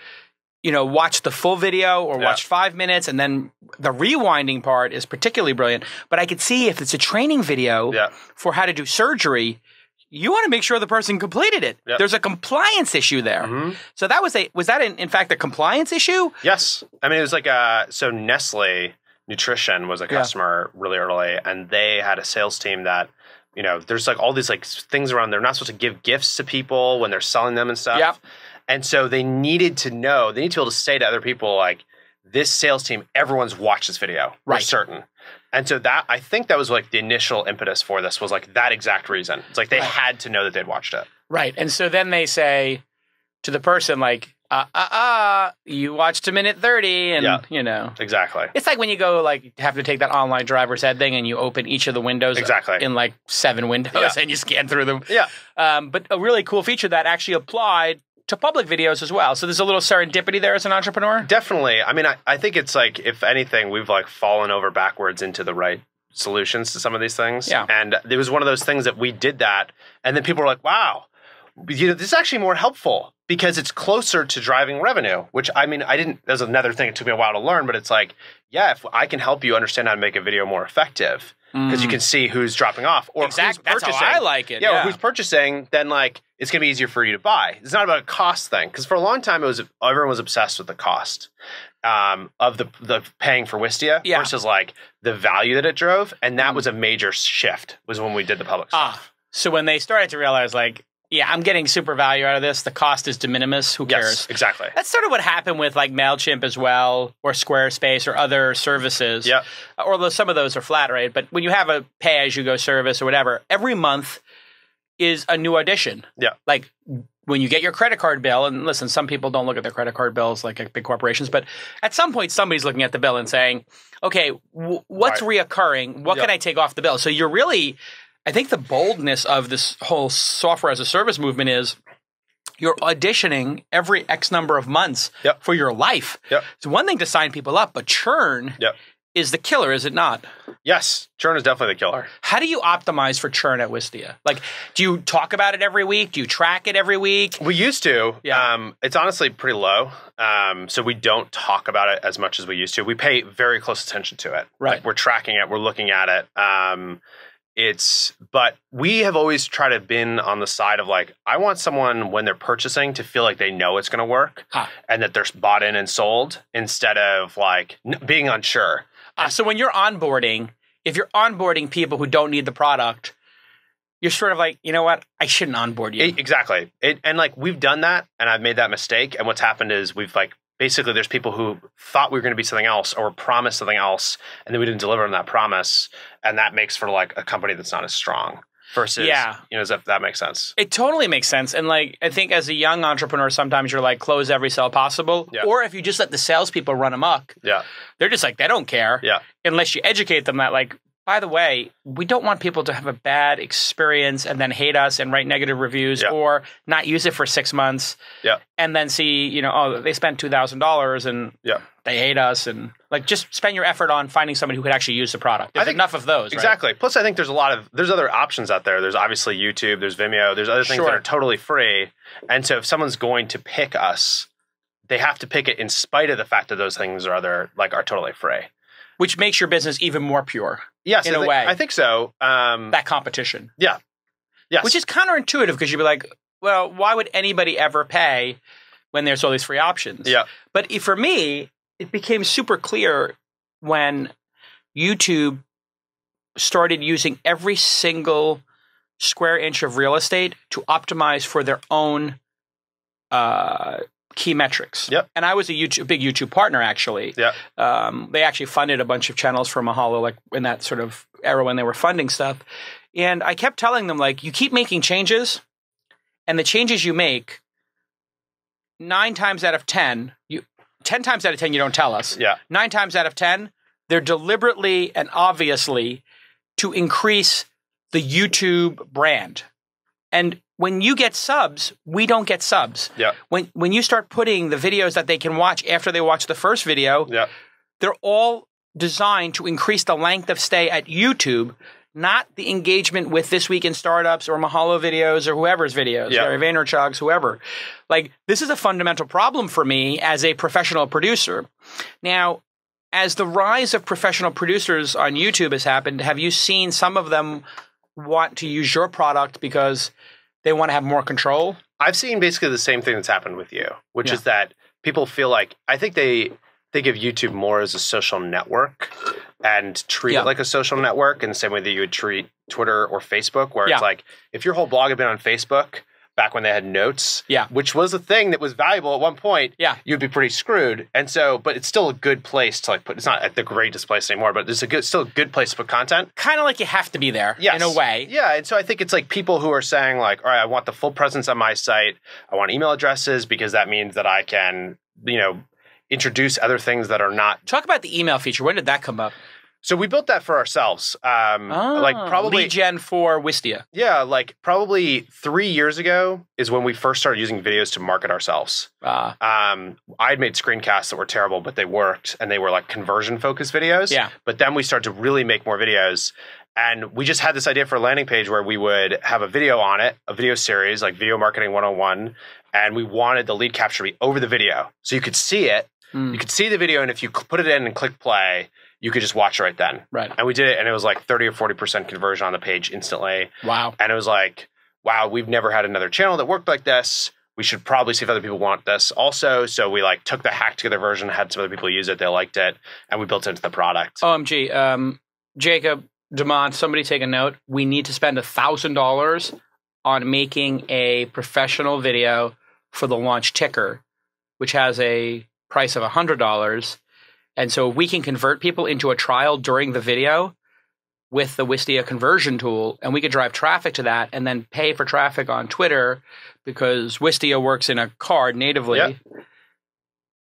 watch the full video or watch 5 minutes. And then the rewinding part is particularly brilliant. But I could see if it's a training video for how to do surgery, you want to make sure the person completed it. Yep. There's a compliance issue there. So that was that in fact a compliance issue? Yes. I mean, it was like so Nestle Nutrition was a customer really early, and they had a sales team that, there's like all these like things around. They're not supposed to give gifts to people when they're selling them and stuff. Yep. And so they needed to know, they need to be able to say to other people like, this sales team, everyone's watched this video. We're certain. And so I think that was like the initial impetus for this was like that exact reason. It's like they had to know that they'd watched it. Right. And so then they say to the person like, you watched to minute 30 and, Exactly. It's like when you go like have to take that online driver's ed thing and you open each of the windows in like 7 windows and you scan through them. Yeah. But a really cool feature that actually applied to public videos as well. So there's a little serendipity there as an entrepreneur? Definitely. I mean, I think it's like, if anything, we've like fallen over backwards into the right solutions to some of these things. Yeah. And it was one of those things that we did that. And then people were like, wow, this is actually more helpful because it's closer to driving revenue, which I mean, there's another thing. It took me a while to learn, but it's like, if I can help you understand how to make a video more effective, because you can see who's dropping off or who's purchasing. That's how I like it. Yeah, or who's purchasing, then like it's going to be easier for you to buy. It's not about a cost thing, because for a long time everyone was obsessed with the cost of the paying for Wistia versus like the value that it drove, and that was a major shift. Was when we did the public stuff. So when they started to realize like, I'm getting super value out of this. The cost is de minimis. Who cares? Yes, exactly. That's sort of what happened with like MailChimp as well, or Squarespace or other services. Yeah. Although some of those are flat rate. But when you have a pay-as-you-go service or whatever, every month is a new audition. Yeah. Like when you get your credit card bill, and listen, some people don't look at their credit card bills like at big corporations, but at some point somebody's looking at the bill and saying, okay, what's reoccurring? What can I take off the bill? So you're really... I think the boldness of this whole software as a service movement is you're auditioning every X number of months for your life. It's one thing to sign people up, but churn is the killer, is it not? Yes, churn is definitely the killer. How do you optimize for churn at Wistia? Like, do you talk about it every week? Do you track it every week? We used to. Yeah. It's honestly pretty low. So we don't talk about it as much as we used to. We pay very close attention to it. Right. Like, we're tracking it. We're looking at it. But we have always tried to been on the side of like, I want someone when they're purchasing to feel like they know it's going to work and that they're bought in and sold instead of like being unsure. So when you're onboarding, if you're onboarding people who don't need the product, you're sort of like, you know what? I shouldn't onboard you. Exactly. And like we've done that, and I've made that mistake. And what's happened is we've like basically there's people who thought we were going to be something else or promised something else, and then we didn't deliver on that promise, and that makes for like a company that's not as strong. Versus, if that makes sense. It totally makes sense. And like, I think as a young entrepreneur, sometimes you're like, close every sale possible. Yeah. Or if you just let the salespeople run amok, they're just like, they don't care. Yeah. Unless you educate them that like, by the way, we don't want people to have a bad experience and then hate us and write negative reviews or not use it for 6 months. Yeah. And then see, oh, they spent $2,000 and they hate us. And like, just spend your effort on finding somebody who could actually use the product. There's enough of those, exactly. Right? Plus, I think there's other options out there. There's obviously YouTube, there's Vimeo, there's other things that are totally free. And so if someone's going to pick us, they have to pick it in spite of the fact that those things are totally free. Which makes your business even more pure. Yes, in a way. I think so. That competition. Yeah. Yes. Which is counterintuitive because you'd be like, well, why would anybody ever pay when there's all these free options? Yeah. But for me, it became super clear when YouTube started using every single square inch of real estate to optimize for their own key metrics. Yep. And I was a big YouTube partner, actually. Yeah. They actually funded a bunch of channels for Mahalo, like in that sort of era when they were funding stuff. And I kept telling them, like, you keep making changes, and the changes you make, 9 times out of 10, 10 times out of 10, you don't tell us. Yeah. 9 times out of 10, they're deliberately and obviously to increase the YouTube brand. And when you get subs, we don't get subs. Yeah. When you start putting the videos that they can watch after they watch the first video, they're all designed to increase the length of stay at YouTube, not the engagement with This Week in Startups or Mahalo videos or whoever's videos, Gary Vaynerchuk's, whoever. Like, this is a fundamental problem for me as a professional producer. Now, as the rise of professional producers on YouTube has happened, have you seen some of them want to use your product because they want to have more control? I've seen basically the same thing that's happened with you, which is that people feel like, I think they think of YouTube more as a social network and treat it like a social network in the same way that you would treat Twitter or Facebook, where it's like, if your whole blog had been on Facebook back when they had notes, which was a thing that was valuable at one point, you'd be pretty screwed. And so, but it's still a good place to like put, it's not at the greatest place anymore, but it's still a good place to put content. Kind of like you have to be there in a way. Yeah. And so I think it's like people who are saying like, all right, I want the full presence on my site. I want email addresses because that means that I can, introduce other things that are not. Talk about the email feature. When did that come up? So we built that for ourselves. Like probably lead gen for Wistia. Yeah, like probably 3 years ago is when we first started using videos to market ourselves. I had made screencasts that were terrible, but they worked, and they were like conversion focused videos. Yeah. But then we started to really make more videos, and we just had this idea for a landing page where we would have a video on it, a video series like Video Marketing 101, and we wanted the lead capture to be over the video, so you could see it. You could see the video, and if you put it in and click play, you could just watch it right then. Right. And we did it, and it was like 30 or 40% conversion on the page instantly. Wow. And it was like, wow, we've never had another channel that worked like this. We should probably see if other people want this also. So we like took the hacked together version, had some other people use it, they liked it, and we built it into the product. OMG. Jacob, Demont, somebody take a note. We need to spend $1,000 on making a professional video for the launch ticker, which has a price of $100. And so we can convert people into a trial during the video with the Wistia conversion tool, and we could drive traffic to that and then pay for traffic on Twitter because Wistia works in a card natively. Yep.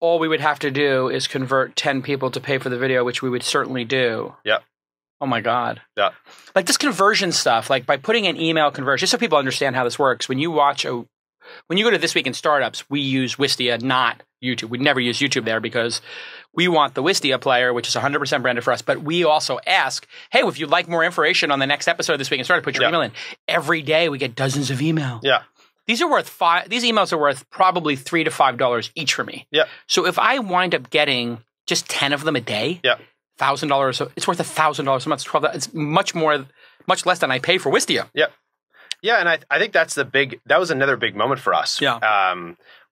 All we would have to do is convert 10 people to pay for the video, which we would certainly do. Yep. Oh my God. Yeah. Like this conversion stuff, like by putting an email conversion, just so people understand how this works, when you go to This Week in Startups, we use Wistia, not YouTube. We'd never use YouTube there because we want the Wistia player, which is 100% branded for us. But we also ask, hey, if you'd like more information on the next episode of This Week in Startups, put your email in. Every day we get dozens of email. Yeah. These emails are worth probably $3 to $5 each for me. Yeah. So if I wind up getting just 10 of them a day, $1,000, it's worth $1,000 a month. It's much less than I pay for Wistia. Yeah. Yeah, and I think that was another big moment for us. Yeah.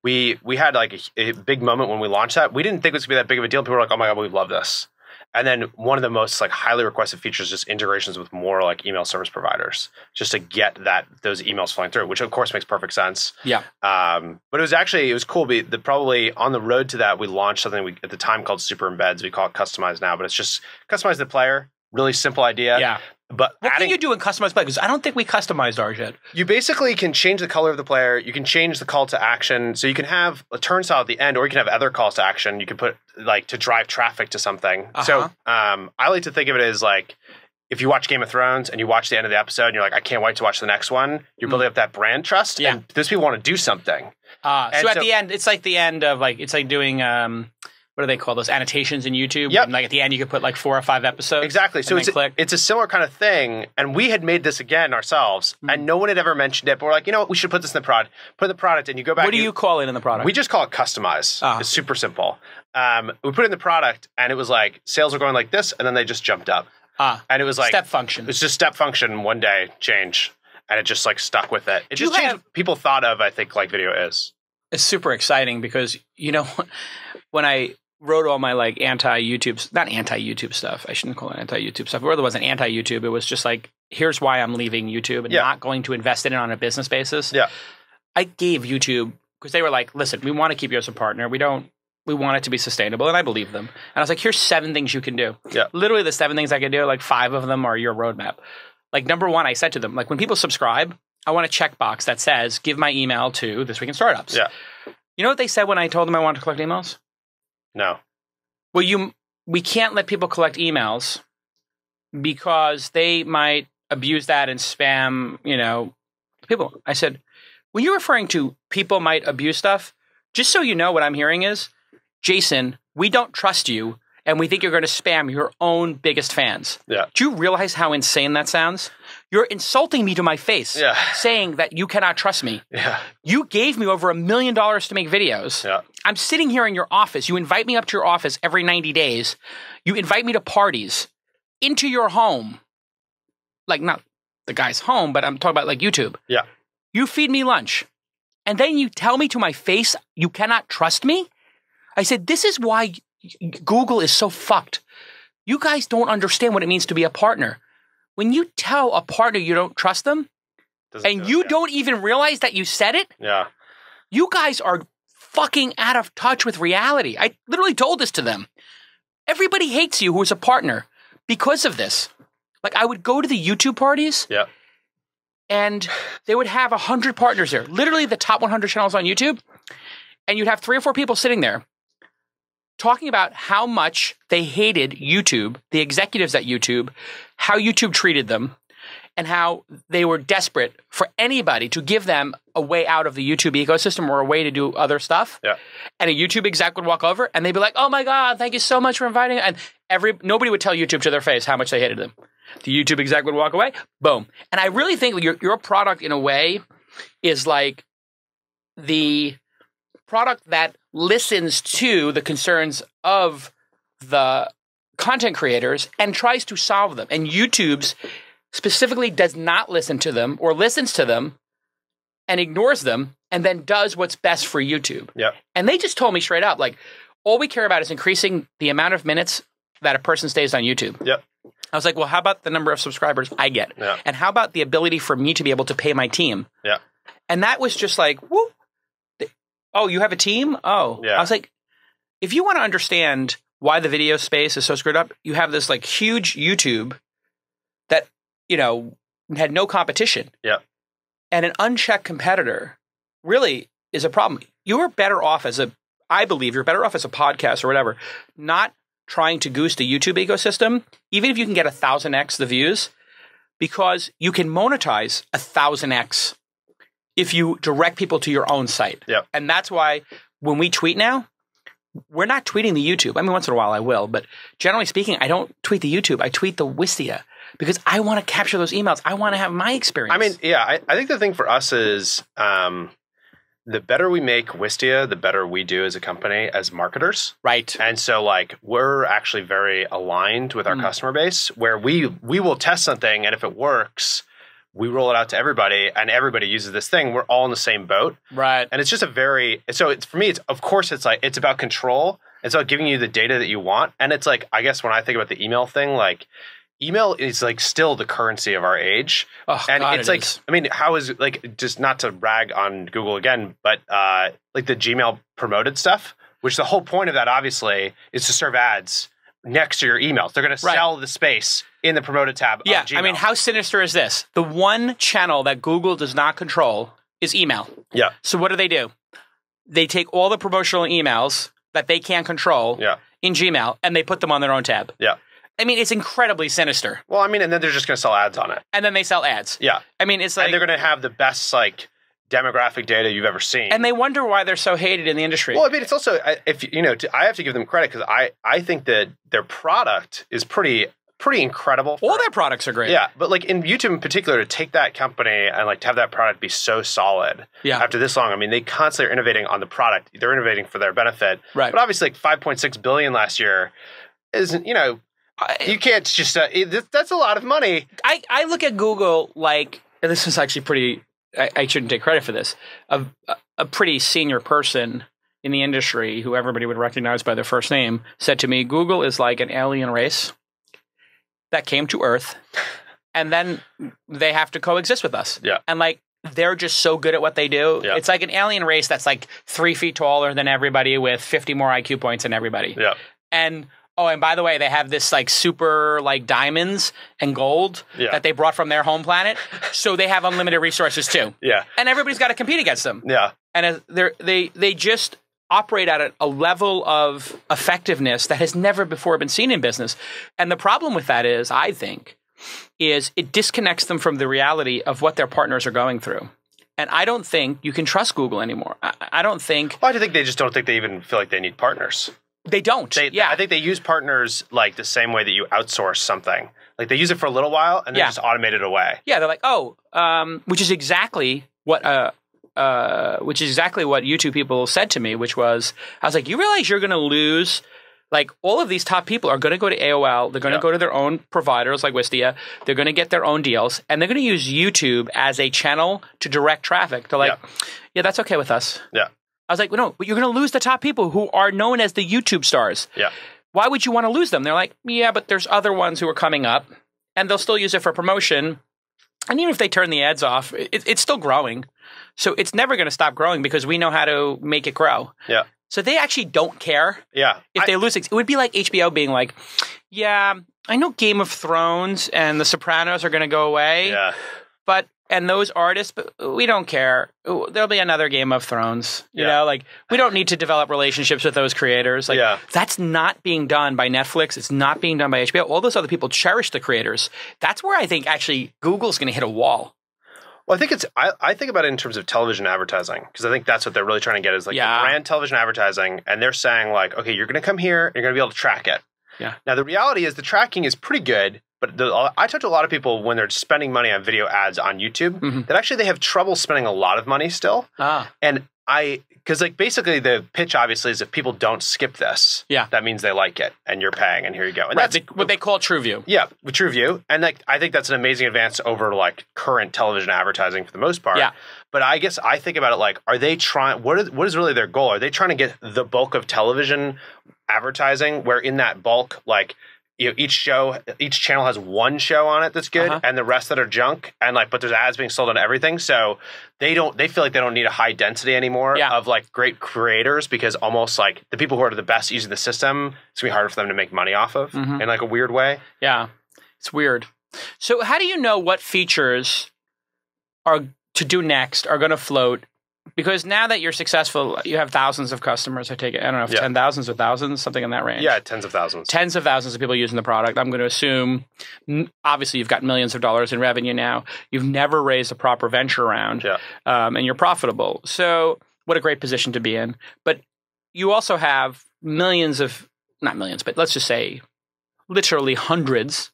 We had like a big moment when we launched that. We didn't think it was going to be that big of a deal. People were like, oh my God, we love this. And then one of the most like highly requested features is just integrations with more like email service providers, just to get those emails flowing through, which of course makes perfect sense. Yeah. But it was cool. Probably on the road to that, we launched something at the time called Super Embeds. We call it Customize now, but it's just customize the player. Really simple idea. Yeah. But what can you do in customized play? Because I don't think we customized ours yet. You basically can change the color of the player. You can change the call to action. So you can have a turnstile at the end, or you can have other calls to action. You can put like to drive traffic to something. So I like to think of it as like, if you watch Game of Thrones and you watch the end of the episode and you're like, I can't wait to watch the next one, you're building up that brand trust. Yeah. And those people want to do something. So at the end, it's like the end of like, it's like doing, what do they call those annotations in YouTube? Yep. And like at the end, you could put like 4 or 5 episodes. Exactly. So it's a similar kind of thing. And we had made this again ourselves, and no one had ever mentioned it. But we're like, you know what? We should put this in the product. Put the product, and you go back. What do you call it in the product? We just call it Customize. It's super simple. We put it in the product, and it was like sales are going like this, and then they just jumped up. And it was like step function. It's just step function. One day change, and it just like stuck with it. It just changed what people thought of. I think like video is. It's super exciting because when I wrote all my like not anti-YouTube stuff. I shouldn't call it anti-YouTube stuff. It really wasn't anti-YouTube. It was just like, here's why I'm leaving YouTube and not going to invest in it on a business basis. Yeah. I gave YouTube, because they were like, listen, we want to keep you as a partner. We want it to be sustainable. And I believe them. And I was like, here's 7 things you can do. Yeah. Literally the 7 things I could do, like 5 of them are your roadmap. Like number 1, I said to them, like when people subscribe, I want a checkbox that says, give my email to This Week in Startups. Yeah. You know what they said when I told them I wanted to collect emails? No. Well, we can't let people collect emails because they might abuse that and spam, people. I said, when you're referring to people might abuse stuff, just so you know what I'm hearing is, Jason, we don't trust you and we think you're going to spam your own biggest fans. Yeah. Do you realize how insane that sounds? You're insulting me to my face, saying that you cannot trust me. Yeah. You gave me over $1 million to make videos. Yeah. I'm sitting here in your office. You invite me up to your office every 90 days. You invite me to parties, into your home. Like, not the guy's home, but I'm talking about like YouTube. Yeah. You feed me lunch. And then you tell me to my face you cannot trust me? I said, this is why Google is so fucked. You guys don't understand what it means to be a partner. When you tell a partner you don't trust them, don't even realize that you said it, you guys are fucking out of touch with reality. I literally told this to them. Everybody hates you who is a partner because of this. Like, I would go to the YouTube parties, and they would have 100 partners there, literally the top 100 channels on YouTube, and you'd have 3 or 4 people sitting there talking about how much they hated YouTube, the executives at YouTube, how YouTube treated them, and how they were desperate for anybody to give them a way out of the YouTube ecosystem or a way to do other stuff. Yeah. And a YouTube exec would walk over and they'd be like, oh my God, thank you so much for inviting me. And nobody would tell YouTube to their face how much they hated them. The YouTube exec would walk away, boom. And I really think your product in a way is like the product that listens to the concerns of the content creators and tries to solve them. And YouTube's specifically does not listen to them or listens to them and ignores them and then does what's best for YouTube. Yeah. And they just told me straight up, like, all we care about is increasing the amount of minutes that a person stays on YouTube. Yep. I was like, well, how about the number of subscribers I get? Yeah. And how about the ability for me to be able to pay my team? Yeah. And that was just like, whoop. Oh, you have a team? Oh. Yeah. I was like, if you want to understand why the video space is so screwed up, you have this like huge YouTube that, had no competition. Yeah. And an unchecked competitor really is a problem. You are better off I believe you're better off as a podcast or whatever, not trying to goose the YouTube ecosystem, even if you can get 1,000x the views, because you can monetize 1,000x if you direct people to your own site. Yep. And that's why when we tweet now, we're not tweeting the YouTube. I mean, once in a while I will, but generally speaking, I don't tweet the YouTube. I tweet the Wistia because I want to capture those emails. I want to have my experience. I mean, I think the thing for us is the better we make Wistia, the better we do as a company, as marketers. Right. And so like we're actually very aligned with our customer base where we will test something, and if it works, we roll it out to everybody and everybody uses this thing. We're all in the same boat. Right. And it's just for me, it's about control, And so giving you the data that you want. And it's like, I guess when I think about the email thing, like email is like still the currency of our age. Oh, and God, it's it like, is. I mean, how is like, just not to rag on Google again, but like the Gmail promoted stuff, which the whole point of that obviously is to serve ads next to your emails. They're going to sell the space in the promoted tab. Yeah. Of Gmail. I mean, how sinister is this? The one channel that Google does not control is email. Yeah. So what do? They take all the promotional emails that they can't control in Gmail and they put them on their own tab. Yeah. I mean, it's incredibly sinister. Well, I mean, and then they're just going to sell ads on it. And then they sell ads. Yeah. I mean, it's like... And they're going to have the best, like, demographic data you've ever seen. And they wonder why they're so hated in the industry. Well, I mean, it's also, if you know, I have to give them credit because I think that their product is pretty incredible. All their products are great. Yeah, but like in YouTube in particular, to take that company and like to have that product be so solid after this long, I mean, they constantly are innovating on the product. They're innovating for their benefit. Right. But obviously, like $5.6 billion last year isn't, you know, you can't just, that's a lot of money. I look at Google like, and this is actually pretty, I shouldn't take credit for this, a pretty senior person in the industry who everybody would recognize by their first name said to me, Google is like an alien race that came to Earth, and then they have to coexist with us. Yeah. And like, they're just so good at what they do. Yeah. It's like an alien race that's like 3 feet taller than everybody with 50 more IQ points than everybody. Yeah. And and by the way, they have this like super like diamonds and gold that they brought from their home planet. So they have unlimited resources too. Yeah. And everybody's got to compete against them. Yeah. And they just operate at a level of effectiveness that has never before been seen in business. And the problem with that is, I think, is it disconnects them from the reality of what their partners are going through. And I don't think you can trust Google anymore. I don't think... Well, I think they just don't think they even feel like they need partners. They don't. I think they use partners like the same way that you outsource something. Like they use it for a little while and then just automate it away. Yeah, they're like, which is exactly what YouTube people said to me, which was, I was like, you realize you're going to lose, like all of these top people are going to go to AOL. They're going to go to their own providers like Wistia. They're going to get their own deals and they're going to use YouTube as a channel to direct traffic. They're like, yeah, that's okay with us. Yeah. I was like, well, no, but you're going to lose the top people who are known as the YouTube stars. Yeah. Why would you want to lose them? They're like, yeah, but there's other ones who are coming up and they'll still use it for promotion. And even if they turn the ads off, it's still growing. So it's never going to stop growing because we know how to make it grow. Yeah. So they actually don't care. Yeah. If they lose it would be like HBO being like, yeah, I know Game of Thrones and The Sopranos are going to go away. Yeah. And those artists, but we don't care. There'll be another Game of Thrones. You know, like we don't need to develop relationships with those creators. Like that's not being done by Netflix. It's not being done by HBO. All those other people cherish the creators. That's where I think actually Google's going to hit a wall. Well, I think I think about it in terms of television advertising because I think that's what they're really trying to get is like the brand television advertising. And they're saying like, okay, you're going to come here and you're going to be able to track it. Yeah. Now, the reality is the tracking is pretty good. But I talk to a lot of people when they're spending money on video ads on YouTube that actually they have trouble spending a lot of money still. And because like basically the pitch obviously is if people don't skip this, that means they like it and you're paying and here you go. And that's what they call TrueView. Yeah, with TrueView. And like I think that's an amazing advance over like current television advertising for the most part. Yeah. But I guess I think about it like, are they trying, what is really their goal? Are they trying to get the bulk of television advertising where in that bulk, like, you know, each channel has one show on it that's good, and the rest that are junk, and like, but there's ads being sold on everything, so they feel like they don't need a high density anymore of like great creators because almost like the people who are the best using the system, it's gonna be harder for them to make money off of in like a weird way. Yeah, it's weird. So how do you know what features are to do next are going to float? Because now that you're successful, you have thousands of customers. I take it. I don't know if 10,000s or thousands, something in that range. Yeah, tens of thousands. Tens of thousands of people using the product. I'm going to assume, obviously, you've got millions of dollars in revenue now. You've never raised a proper venture round, and you're profitable. So what a great position to be in. But you also have millions of, not millions, but let's just say literally hundreds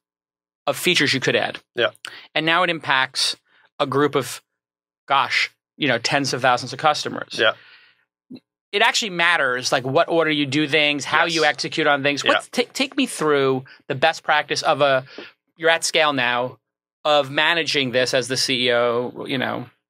of features you could add. Yeah. And now it impacts a group of, tens of thousands of customers. Yeah. It actually matters, like what order you do things, how you execute on things. Take me through the best practice of you're at scale now, of managing this as the CEO,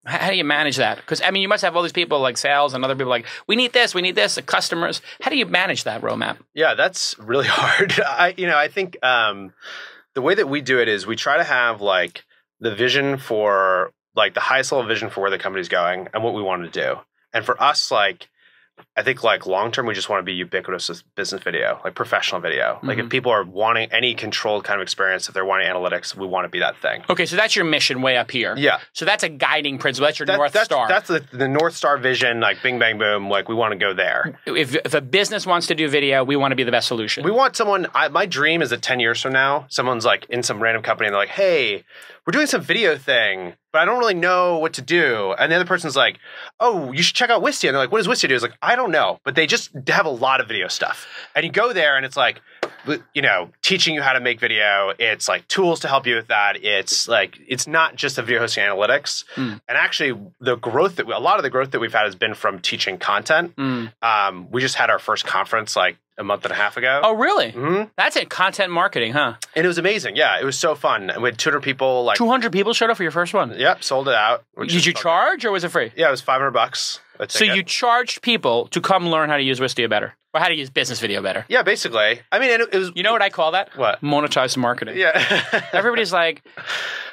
How do you manage that? Because, I mean, you must have all these people like sales and other people like, we need this, the customers. How do you manage that roadmap? Yeah, that's really hard. I think the way that we do it is we try to have like the vision for like the highest level vision for where the company's going and what we want to do. And for us, like, I think like long term, we just want to be ubiquitous with business video, like professional video. Like if people are wanting any controlled kind of experience, if they're wanting analytics, we want to be that thing. Okay, so that's your mission way up here. Yeah. So that's a guiding principle. That's your North Star. That's the North Star vision, like bing, bang, boom. Like we want to go there. If a business wants to do video, we want to be the best solution. We want someone, my dream is that 10 years from now, someone's like in some random company and they're like, hey, we're doing some video thing, but I don't really know what to do. And the other person's like, oh, you should check out Wistia. And they're like, what does Wistia do? It's like, I don't know, but they just have a lot of video stuff. And you go there and it's like, teaching you how to make video. It's like tools to help you with that. It's like, it's not just the video hosting analytics. And actually a lot of the growth that we've had has been from teaching content. We just had our first conference like a month and a half ago. Oh, really? That's it. Content marketing, huh? And it was amazing. Yeah, it was so fun. We had 200 people. Like 200 people showed up for your first one? Yep, sold it out. Did you charge or was it free? Yeah, it was $500. So you charged people to come learn how to use Wistia better? Or how to use business video better? Yeah, basically. I mean, it was... You know what I call that? What? Monetized marketing. Yeah. Everybody's like,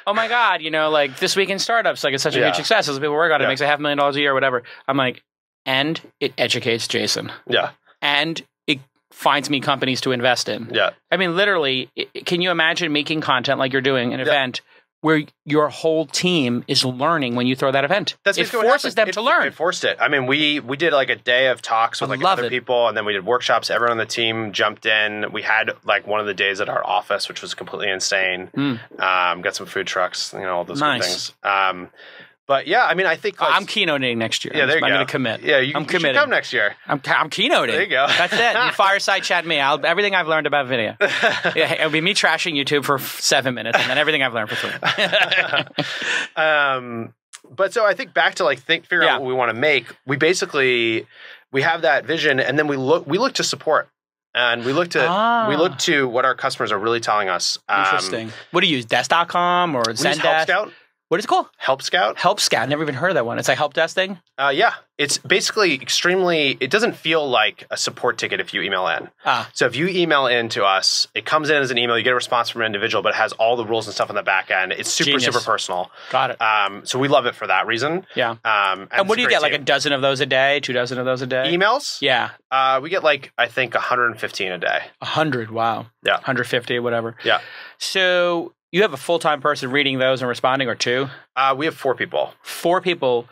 oh my God, like This Week in Startups, like it's such a huge success. As people work on it, makes $500,000 a year or whatever. I'm like, and it educates Jason. Yeah. And it finds me companies to invest in. Yeah. I mean, literally, can you imagine making content like you're doing an event where your whole team is learning when you throw that event? It forces them to learn. It forced it. I mean, we did like a day of talks with like other people, and then we did workshops. Everyone on the team jumped in. We had like one of the days at our office, which was completely insane. Got some food trucks, all those good things. But yeah, I mean, I think I'm keynoting next year. Yeah, there you go. I'm going to commit. Yeah, I'm committed. You should come next year. I'm keynoting. There you go. That's it. You fireside chat me. Everything I've learned about video. It'll be me trashing YouTube for 7 minutes, and then everything I've learned for 3. But so I think back to like figure out what we want to make. We have that vision, and then we look to support. And we look to what our customers are really telling us. Interesting. What do you use? Desk.com or Zendesk? We use Help Scout. What is it called? Help Scout. Help Scout. Never even heard of that one. It's like help desk thing? Yeah. It's basically it doesn't feel like a support ticket if you email in. So if you email in to us, it comes in as an email, you get a response from an individual, but it has all the rules and stuff on the back end. It's super personal. Got it. So we love it for that reason. Yeah. And what do you get? Like a dozen of those a day? 2 dozen of those a day? Emails? Yeah. We get like, I think 115 a day. 100. Wow. Yeah. 150, whatever. Yeah. So you have a full-time person reading those and responding, or 2? We have 4 people. 4 people.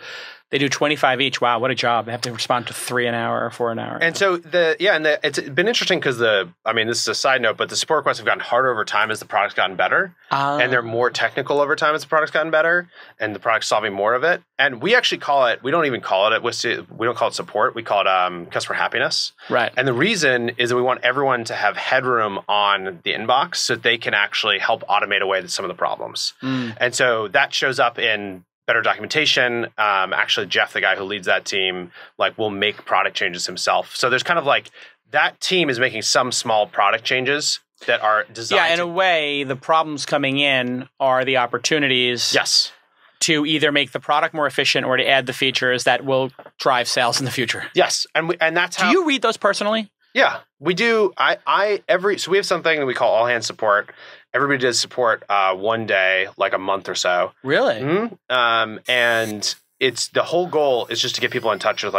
They do 25 each. Wow, what a job. They have to respond to 3 an hour or 4 an hour. And so it's been interesting because this is a side note, but the support requests have gotten harder over time as the product's gotten better. And they're more technical over time as the product's gotten better and the product's solving more of it. And we actually we don't even call it at Wistia, we don't call it support. We call it customer happiness. Right. And the reason is that we want everyone to have headroom on the inbox so that they can actually help automate away some of the problems. And so that shows up in better documentation. Actually, Jeff, the guy who leads that team, will make product changes himself. So there's kind of that team is making some small product changes that are designed. Yeah, in a way, the problems coming in are the opportunities. Yes. To either make the product more efficient or to add the features that will drive sales in the future. Yes, and that's how. Do you read those personally? Yeah, we do. So we have something that we call all hands support. Everybody does support one day, like a month or so. Really? Mm-hmm. And it's the whole goal is just to get people in touch with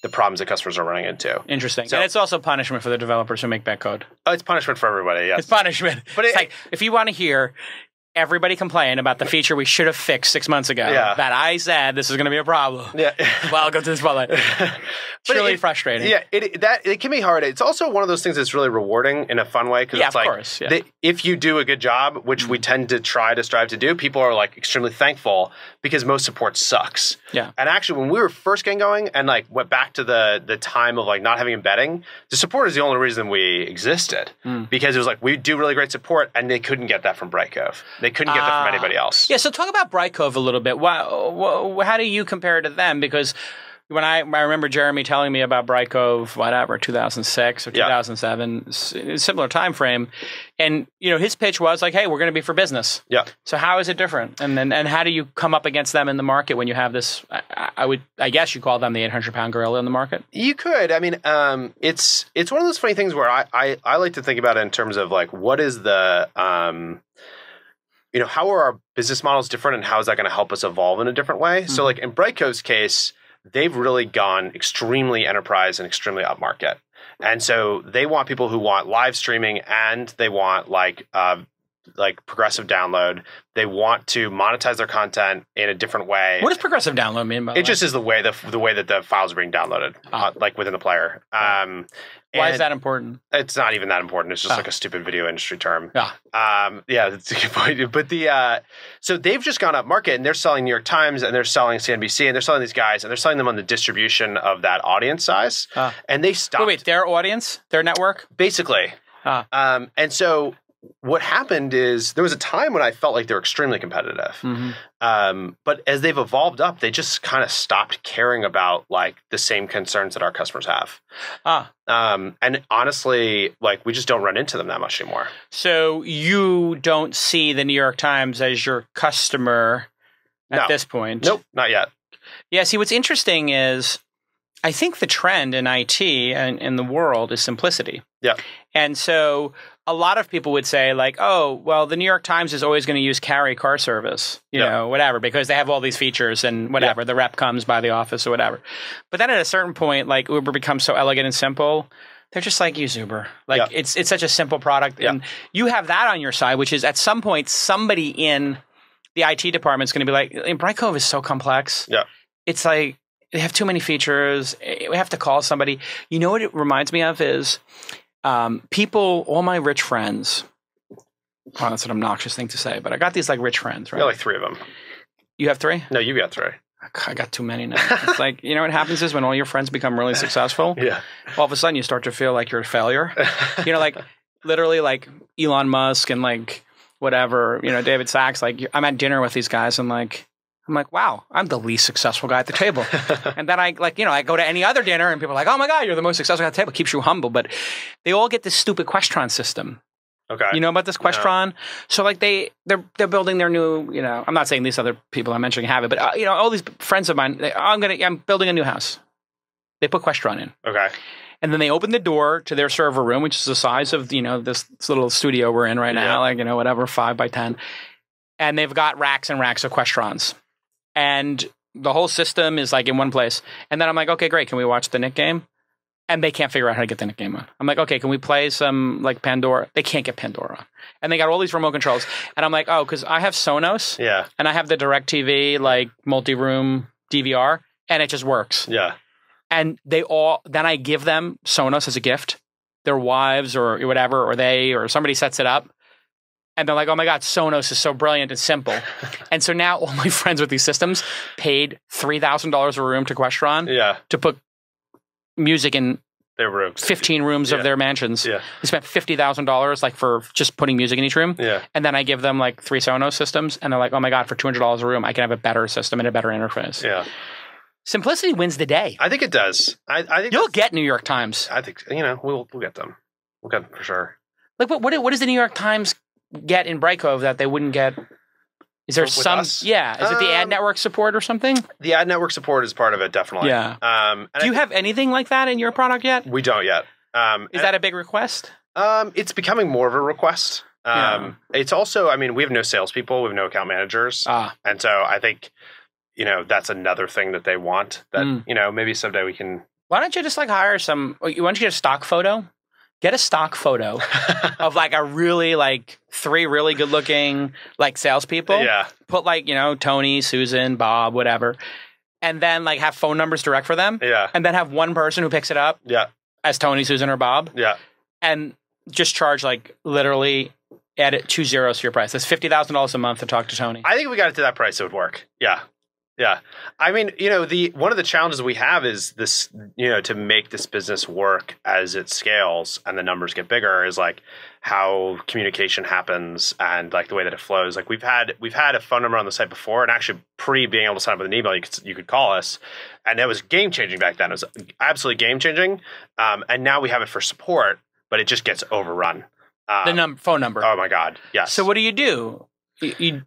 the problems that customers are running into. Interesting. So, and it's also punishment for the developers who make bad code. Oh, it's punishment for everybody, yes. It's punishment. But it's if you want to hear everybody complain about the feature we should have fixed 6 months ago that I said this is going to be a problem. Yeah. Well, I'll go to the spotlight. It's really frustrating. Yeah, it can be hard. It's also one of those things that's really rewarding in a fun way. Yeah, of course. Yeah. If you do a good job, which we tend to strive to do, people are extremely thankful because most support sucks. Yeah. And actually, when we were first getting going and went back to the time of not having embedding, the support is the only reason we existed because it was we do really great support and they couldn't get that from Brightcove. They couldn't get that from anybody else. Yeah, so talk about Brightcove a little bit. How do you compare to them? Because When I remember Jeremy telling me about Brightcove, whatever, 2006 or 2007, similar time frame, and his pitch was like, "Hey, we're going to be for business." Yeah. So how is it different? And how do you come up against them in the market when you have this? I guess you call them the 800-pound gorilla in the market. You could. I mean, it's one of those funny things where I like to think about it in terms of like, what is the how are our business models different, and how is that going to help us evolve in a different way? So like in Brightcove's case, they've really gone extremely enterprise and extremely upmarket. And so they want people who want live streaming, and they want like progressive download. They want to monetize their content in a different way. What does progressive download mean, by the way? It just is the way that the files are being downloaded, like within the player. Why is that important? It's not even that important. It's just like a stupid video industry term. Yeah. That's a good point. But so they've just gone up market, and they're selling New York Times, and they're selling CNBC, and they're selling these guys, and they're selling them on the distribution of that audience size. And they stopped. Wait, their audience, their network? Basically. And so what happened is there was a time when I felt like they were extremely competitive. But as they've evolved up, they just kind of stopped caring about like the same concerns that our customers have. And honestly, like we just don't run into them that much anymore. So you don't see the New York Times as your customer at this point? Nope, not yet. Yeah, see, what's interesting is I think the trend in IT and in the world is simplicity. Yeah. And so a lot of people would say like, oh, well, the New York Times is always going to use Carry car service, you know, whatever, because they have all these features and whatever. The rep comes by the office or whatever. But then at a certain point, like Uber becomes so elegant and simple. They're just like, use Uber. Like it's such a simple product. And you have that on your side, which is at some point, somebody in the IT department is going to be like, Brightcove is so complex. Yeah. It's like, they have too many features. We have to call somebody. You know what it reminds me of is people, all my rich friends. Oh, that's an obnoxious thing to say, but I got these like rich friends, right? You got like 3 of them. You have 3? No, you got 3. I got too many now. It's like, what happens is when all your friends become really successful, all of a sudden you start to feel like you're a failure. Like literally like Elon Musk and like whatever, David Sachs, like I'm at dinner with these guys and like, I'm like, wow, I'm the least successful guy at the table. And then I go to any other dinner and people are like, oh my God, you're the most successful guy at the table. It keeps you humble. But they all get this stupid Questron system. Okay. You know about this Questron? No. So like they're building their new, I'm not saying these other people I'm mentioning have it, but all these friends of mine, I'm building a new house. They put Questron in. Okay. And then they open the door to their server room, which is the size of, this little studio we're in right now, like, whatever, 5 by 10. And they've got racks and racks of Questrons. And the whole system is like in one place. And then I'm like, okay, great. Can we watch the Knick game? And they can't figure out how to get the Knick game on. I'm like, okay, can we play some like Pandora? They can't get Pandora on. And they got all these remote controls. And I'm like, oh, because I have Sonos. Yeah. And I have the DirecTV like multi-room DVR. And it just works. Yeah. And then I give them Sonos as a gift. Their wives or whatever, or somebody sets it up. And they're like, oh my God, Sonos is so brilliant and simple. And so now all my friends with these systems paid $3,000 a room to Questron to put music in their rooms, 15 rooms of their mansions. Yeah. They spent $50,000 like for just putting music in each room. Yeah. And then I give them like 3 Sonos systems and they're like, oh my God, for $200 a room, I can have a better system and a better interface. Yeah. Simplicity wins the day. I think it does. I think you'll get New York Times. I think, we'll get them. We'll get them for sure. Like what does the New York Times get in Brightcove that they wouldn't get? Is there some? Us? Yeah, is it the ad network support or something? The ad network support is part of it, definitely. Yeah. Do you have anything like that in your product yet? We don't yet. Is that a big request? It's becoming more of a request. It's also, we have no salespeople, we have no account managers, and so I think that's another thing that they want. That maybe someday we can. Why don't you just like hire some? Why don't you get a stock photo? Get a stock photo of like a really like 3 really good looking like salespeople. Yeah. Put like, Tony, Susan, Bob, whatever. And then like have phone numbers direct for them. Yeah. And then have one person who picks it up. Yeah. As Tony, Susan, or Bob. Yeah. And just charge like literally add it 2 zeros to your price. That's $50,000 a month to talk to Tony. I think if we got it to that price, it would work. Yeah. Yeah. I mean, one of the challenges we have is this, to make this business work as it scales and the numbers get bigger is like how communication happens and like the way that it flows. Like we've had a phone number on the site before, and actually pre being able to sign up with an email, you could call us, and it was game changing back then. It was absolutely game changing. And now we have it for support, but it just gets overrun. The phone number. Oh my God. Yes. So what do you do?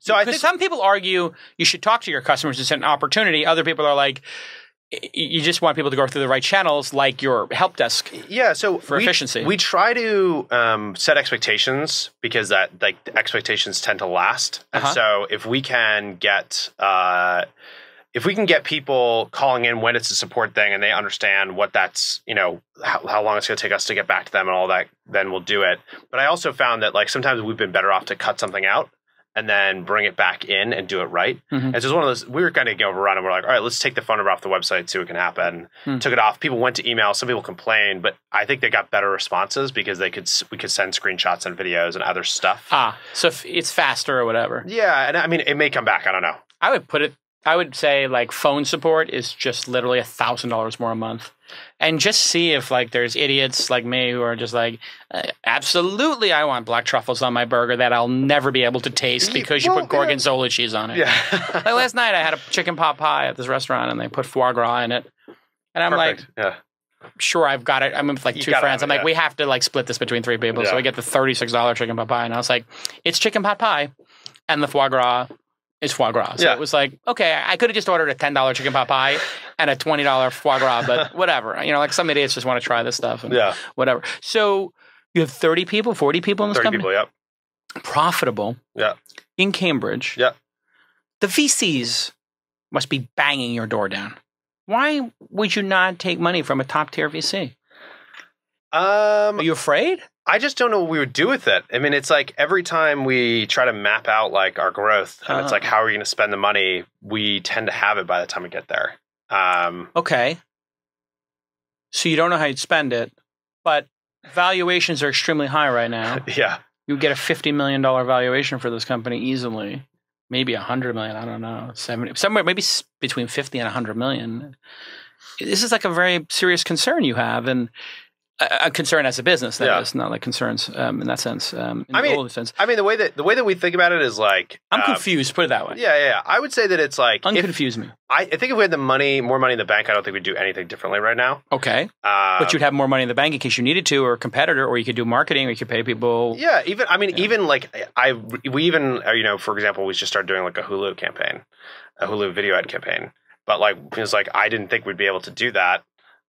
So I think some people argue you should talk to your customers. It's an opportunity. Other people are like, you just want people to go through the right channels, like your help desk. Yeah. So for efficiency, we try to set expectations because the expectations tend to last. And so if we can get people calling in when it's a support thing and they understand what that's, how long it's going to take us to get back to them and all that, then we'll do it. But I also found that like sometimes we've been better off to cut something out and then bring it back in and do it right. And so it's one of those, we were kind of overrun and we're like, all right, let's take the phone number off the website, see what can happen. Took it off. People went to email. Some people complained, but I think they got better responses because we could send screenshots and videos and other stuff. So it's faster or whatever. Yeah. And I mean, it may come back. I don't know. I would say like phone support is just literally $1,000 more a month. And just see if like there's idiots like me who are just like, absolutely, I want black truffles on my burger that I'll never be able to taste because you put gorgonzola cheese on it. Yeah. Like last night I had a chicken pot pie at this restaurant and they put foie gras in it. And I'm like, sure, I've got it. I'm with like two friends. I'm like, we have to like split this between 3 people. So we get the $36 chicken pot pie. And I was like, it's chicken pot pie and the foie gras is foie gras. So it was like, okay, I could have just ordered a $10 chicken pot pie and a $20 foie gras, but whatever. Like some idiots just want to try this stuff and whatever. So you have 30 people, 40 people in this company? 30 people, yep. Profitable. Yeah. In Cambridge. Yeah. The VCs must be banging your door down. Why would you not take money from a top tier VC? Are you afraid? I just don't know what we would do with it. I mean, it's like every time we try to map out like our growth and it's like, how are we going to spend the money? We tend to have it by the time we get there. Okay. So you don't know how you'd spend it, but valuations are extremely high right now. Yeah. You get a $50 million valuation for this company easily. Maybe 100 million. I don't know. 70, somewhere maybe between 50 and 100 million. This is like a very serious concern you have. And a concern as a business, that is, not like concerns in that sense. I mean, the way that we think about it is like I'm confused. Put it that way. Yeah. I would say that it's like unconfuse me. I think if we had more money in the bank, I don't think we'd do anything differently right now. Okay, but you'd have more money in the bank in case you needed to, or a competitor, or you could do marketing, or you could pay people. Yeah, even like for example, we just started doing like a Hulu campaign, a Hulu video ad campaign. But like it was like I didn't think we'd be able to do that,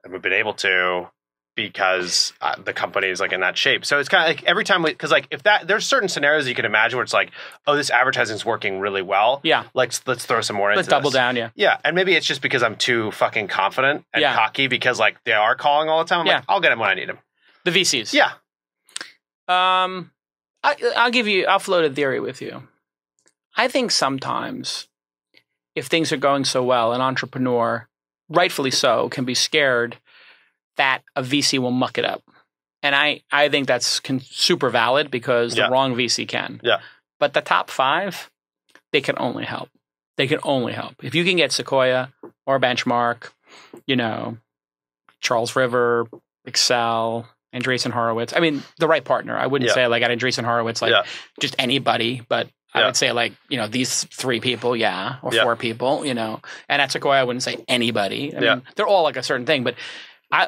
and we've been able to. Because the company is like in that shape. So it's kind of like every time because like if there's certain scenarios you can imagine where it's like, oh, this advertising is working really well. Yeah. Let's throw some more into this. Let's double down. Yeah. Yeah. And maybe it's just because I'm too fucking confident and cocky because like they are calling all the time. I'm like, I'll get them when I need them. The VCs. Yeah. I'll float a theory with you. I think sometimes if things are going so well, an entrepreneur, rightfully so, can be scared that a VC will muck it up. And I think that's super valid because the wrong VC can. Yeah. But the top 5, they can only help. They can only help. If you can get Sequoia or Benchmark, Charles River, Excel, Andreessen Horowitz. I mean, the right partner. I wouldn't say like at Andreessen Horowitz, like just anybody, but I would say like, these 3 people, or 4 people, and at Sequoia, I wouldn't say anybody. I mean, they're all like a certain thing, but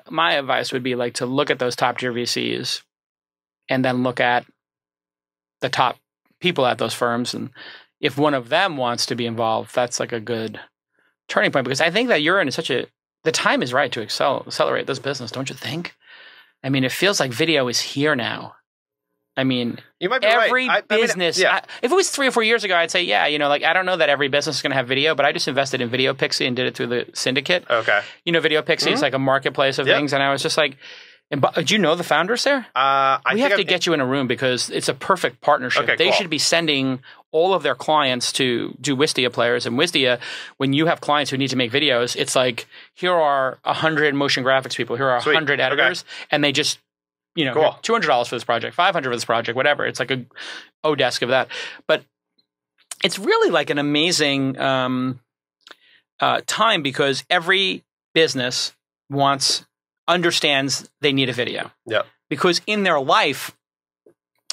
my advice would be like to look at those top tier VCs and then look at the top people at those firms. And if one of them wants to be involved, that's like a good turning point because I think that you're in the time is right to accelerate this business. Don't you think? I mean, it feels like video is here now. I mean, you might be every right. business. If it was 3 or 4 years ago, I'd say, like I don't know that every business is going to have video, but I just invested in Video Pixie and did it through the syndicate. Okay. Video Pixie is like a marketplace of things, and I was just like, do you know the founders there? We have to get you in a room because it's a perfect partnership. Okay, they should be sending all of their clients to do Wistia players, and Wistia, when you have clients who need to make videos, it's like here are 100 motion graphics people, here are 100 editors, and they just. $200 for this project, $500 for this project, whatever. It's like a Odesk of that. But it's really like an amazing time because every business understands they need a video. Yeah. Because in their life,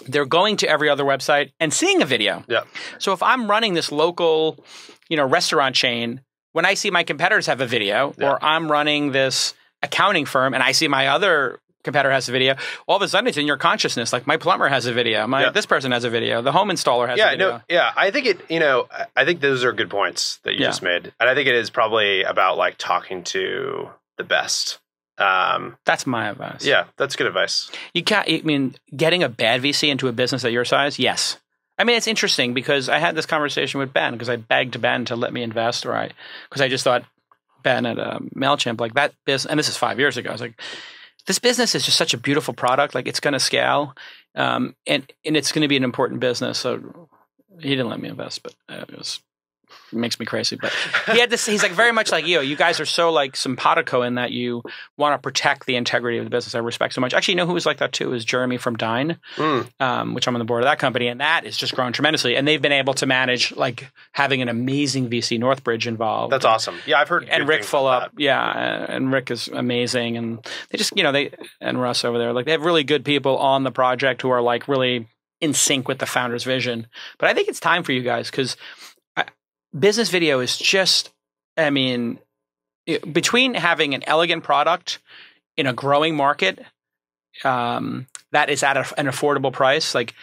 they're going to every other website and seeing a video. Yeah. So if I'm running this local, restaurant chain, when I see my competitors have a video, or I'm running this accounting firm and I see my other competitor has a video, all of a sudden it's in your consciousness. Like my plumber has a video, this person has a video, the home installer has a video. I think I think those are good points that you just made. And I think it is probably about like talking to the best. That's my advice. Yeah, that's good advice. Getting a bad VC into a business at your size, yes. It's interesting because I had this conversation with Ben because I begged Ben to let me invest, because I just thought Ben at MailChimp, like that business, and this is 5 years ago, I was like, this business is just such a beautiful product, like it's going to scale, and it's going to be an important business. So he didn't let me invest, but it makes me crazy. But he had this, he's like very much like, you guys are so like simpatico in that you want to protect the integrity of the business. I respect so much. Actually, you know who was like that too is Jeremy from Dine, which I'm on the board of that company. And that is just grown tremendously. And they've been able to manage like having an amazing VC, Northbridge, involved. That's awesome. Yeah, I've heard. And Rick Fulop. Yeah. And Rick is amazing. And they just, and Russ over there, like they have really good people on the project who are like really in sync with the founder's vision. But I think it's time for you guys because business video is just, between having an elegant product in a growing market that is at an affordable price, like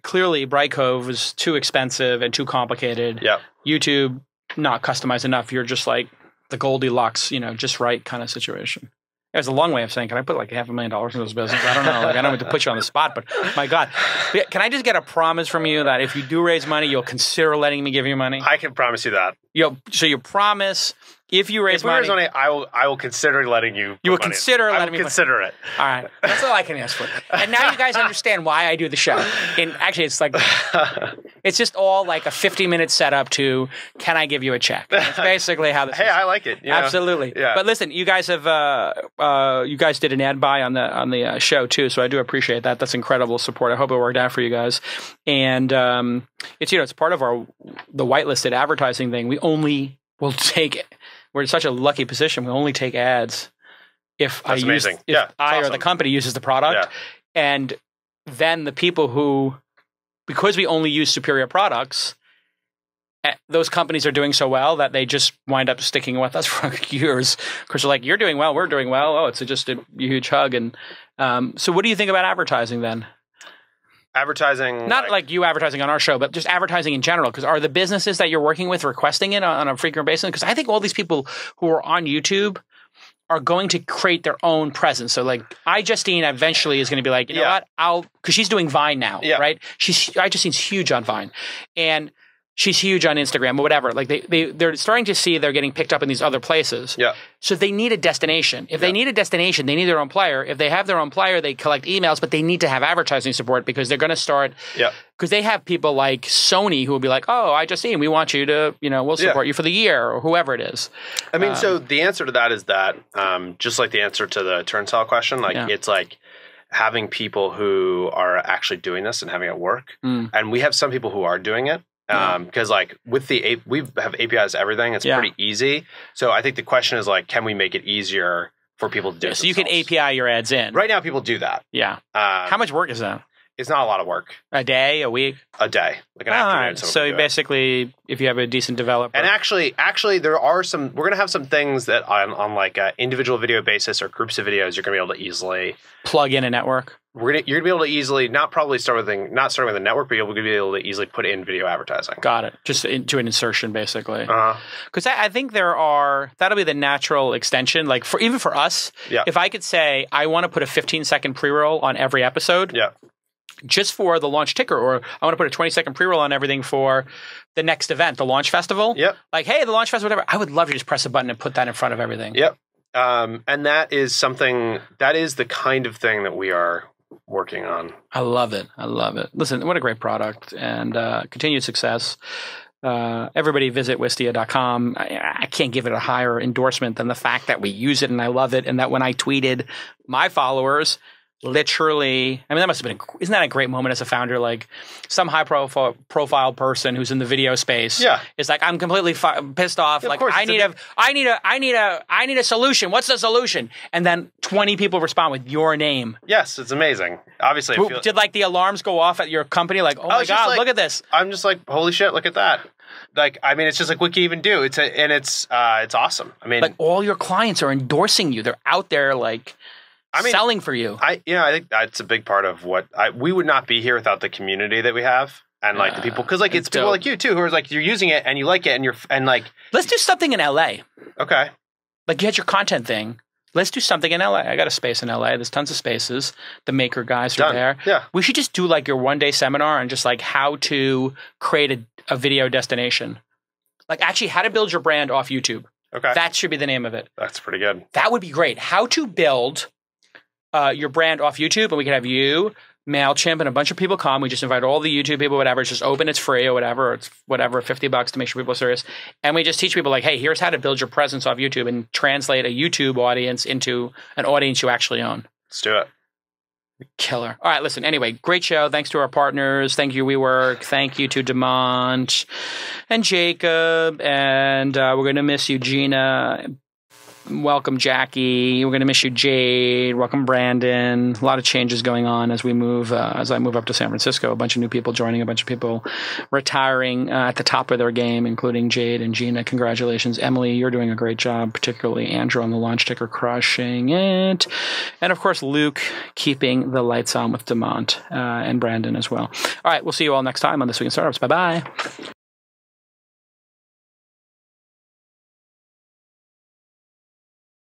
clearly Bright Cove is too expensive and too complicated. Yeah. YouTube, not customized enough. You're just like the Goldilocks, just right kind of situation. There's a long way of saying, can I put like $500,000 in this business? I don't know. Like, I don't want to put you on the spot, but my God. Can I just get a promise from you that if you do raise money, you'll consider letting me give you money? I can promise you that. So you promise if you raise money, I will consider letting you. You will consider letting me consider it. All right, that's all I can ask for. And now you guys understand why I do the show. And actually, it's like it's just all like a 50-minute setup to can I give you a check? That's basically how this. Hey, I like it. Absolutely. Yeah. But listen, you guys have you guys did an ad buy on the show too, so I do appreciate that. That's incredible support. I hope it worked out for you guys. And it's it's part of the whitelisted advertising thing. We only will take. We're in such a lucky position. We only take ads if I or the company uses the product. Yeah. And then the people who, because we only use superior products, those companies are doing so well that they just wind up sticking with us for years. Because they're like, you're doing well, we're doing well. Oh, it's just a huge hug. And so what do you think about advertising then? Advertising, not like you advertising on our show, but just advertising in general. Because are the businesses that you're working with requesting it on a frequent basis? Because I think all these people who are on YouTube are going to create their own presence. So like iJustine eventually is going to be like, you know what, because she's doing Vine now, right? iJustine's huge on Vine, and she's huge on Instagram or whatever. Like they're starting to see they're getting picked up in these other places. Yeah. So they need a destination. If they need a destination, they need their own player. If they have their own player, they collect emails, but they need to have advertising support because they're going to start. Yeah. Because they have people like Sony who will be like, oh, iJustine, we want you to, we'll support you for the year or whoever it is. So the answer to that is that just like the answer to the turnstile question, it's like having people who are actually doing this and having it work. And we have some people who are doing it. Because like with we have APIs to everything, it's pretty easy. So I think the question is like, can we make it easier for people to do it so themselves? You can API your ads in. Right now, people do that. Yeah. How much work is that? It's not a lot of work. A day, a week? A day. Like an afternoon. Right. So basically, if you have a decent developer. And actually, there are some, we're going to have some things that on like an individual video basis or groups of videos, you're going to be able to easily plug in a network. You're going to be able to easily, not starting with a network, but you're going to be able to easily put in video advertising. Got it. Just into an insertion, basically. Because I think that'll be the natural extension. Like even for us, if I could say, I want to put a 15-second pre-roll on every episode. Yeah. Just for the launch ticker, or I want to put a 20-second pre-roll on everything for the next event, the launch festival. Yep. Like, hey, the launch festival, whatever. I would love to just press a button and put that in front of everything. Yep. And that is the kind of thing that we are working on. I love it. Listen, what a great product and continued success. Everybody visit Wistia.com. I can't give it a higher endorsement than the fact that we use it and I love it. And that when I tweeted my followers, literally, I mean, that must have been, isn't that a great moment as a founder? Like some high profile person who's in the video space is like, I'm completely pissed off. Yeah, like, I need a solution. What's the solution? And then 20 people respond with your name. Yes, it's amazing. Obviously, did like the alarms go off at your company? Like, oh my God, like, look at this. I'm just like, holy shit, look at that. Like, I mean, it's just like, what can you even do? It's awesome. I mean, like all your clients are endorsing you. They're out there like, selling for you. I think that's a big part of what we would not be here without the community that we have and like the people, because like it's people like you too who are like, you're using it and you like it and like, let's do something in LA. Okay, like you had your content thing. Let's do something in LA. I got a space in LA. There's tons of spaces. The maker guys are there. Yeah, we should just do like your 1-day seminar on just like how to create a video destination. Like actually how to build your brand off YouTube. Okay, that should be the name of it. That's pretty good. That would be great. How to build your brand off YouTube, and we could have you, MailChimp, and a bunch of people come. We just invite all the YouTube people, whatever. It's just open, it's free or whatever. It's whatever, $50 to make sure people are serious. And we just teach people like, hey, here's how to build your presence off YouTube and translate a YouTube audience into an audience you actually own. Let's do it. Killer. All right, listen, anyway, great show. Thanks to our partners. Thank you, WeWork. Thank you to Demont and Jacob. And we're going to miss you, Gina. Welcome, Jackie. We're going to miss you, Jade. Welcome, Brandon. A lot of changes going on as we move, as I move up to San Francisco. A bunch of new people joining, a bunch of people retiring at the top of their game, including Jade and Gina. Congratulations. Emily, you're doing a great job, particularly Andrew on the launch ticker, crushing it. And of course, Luke keeping the lights on with Demont and Brandon as well. All right, we'll see you all next time on This Week in Startups. Bye-bye.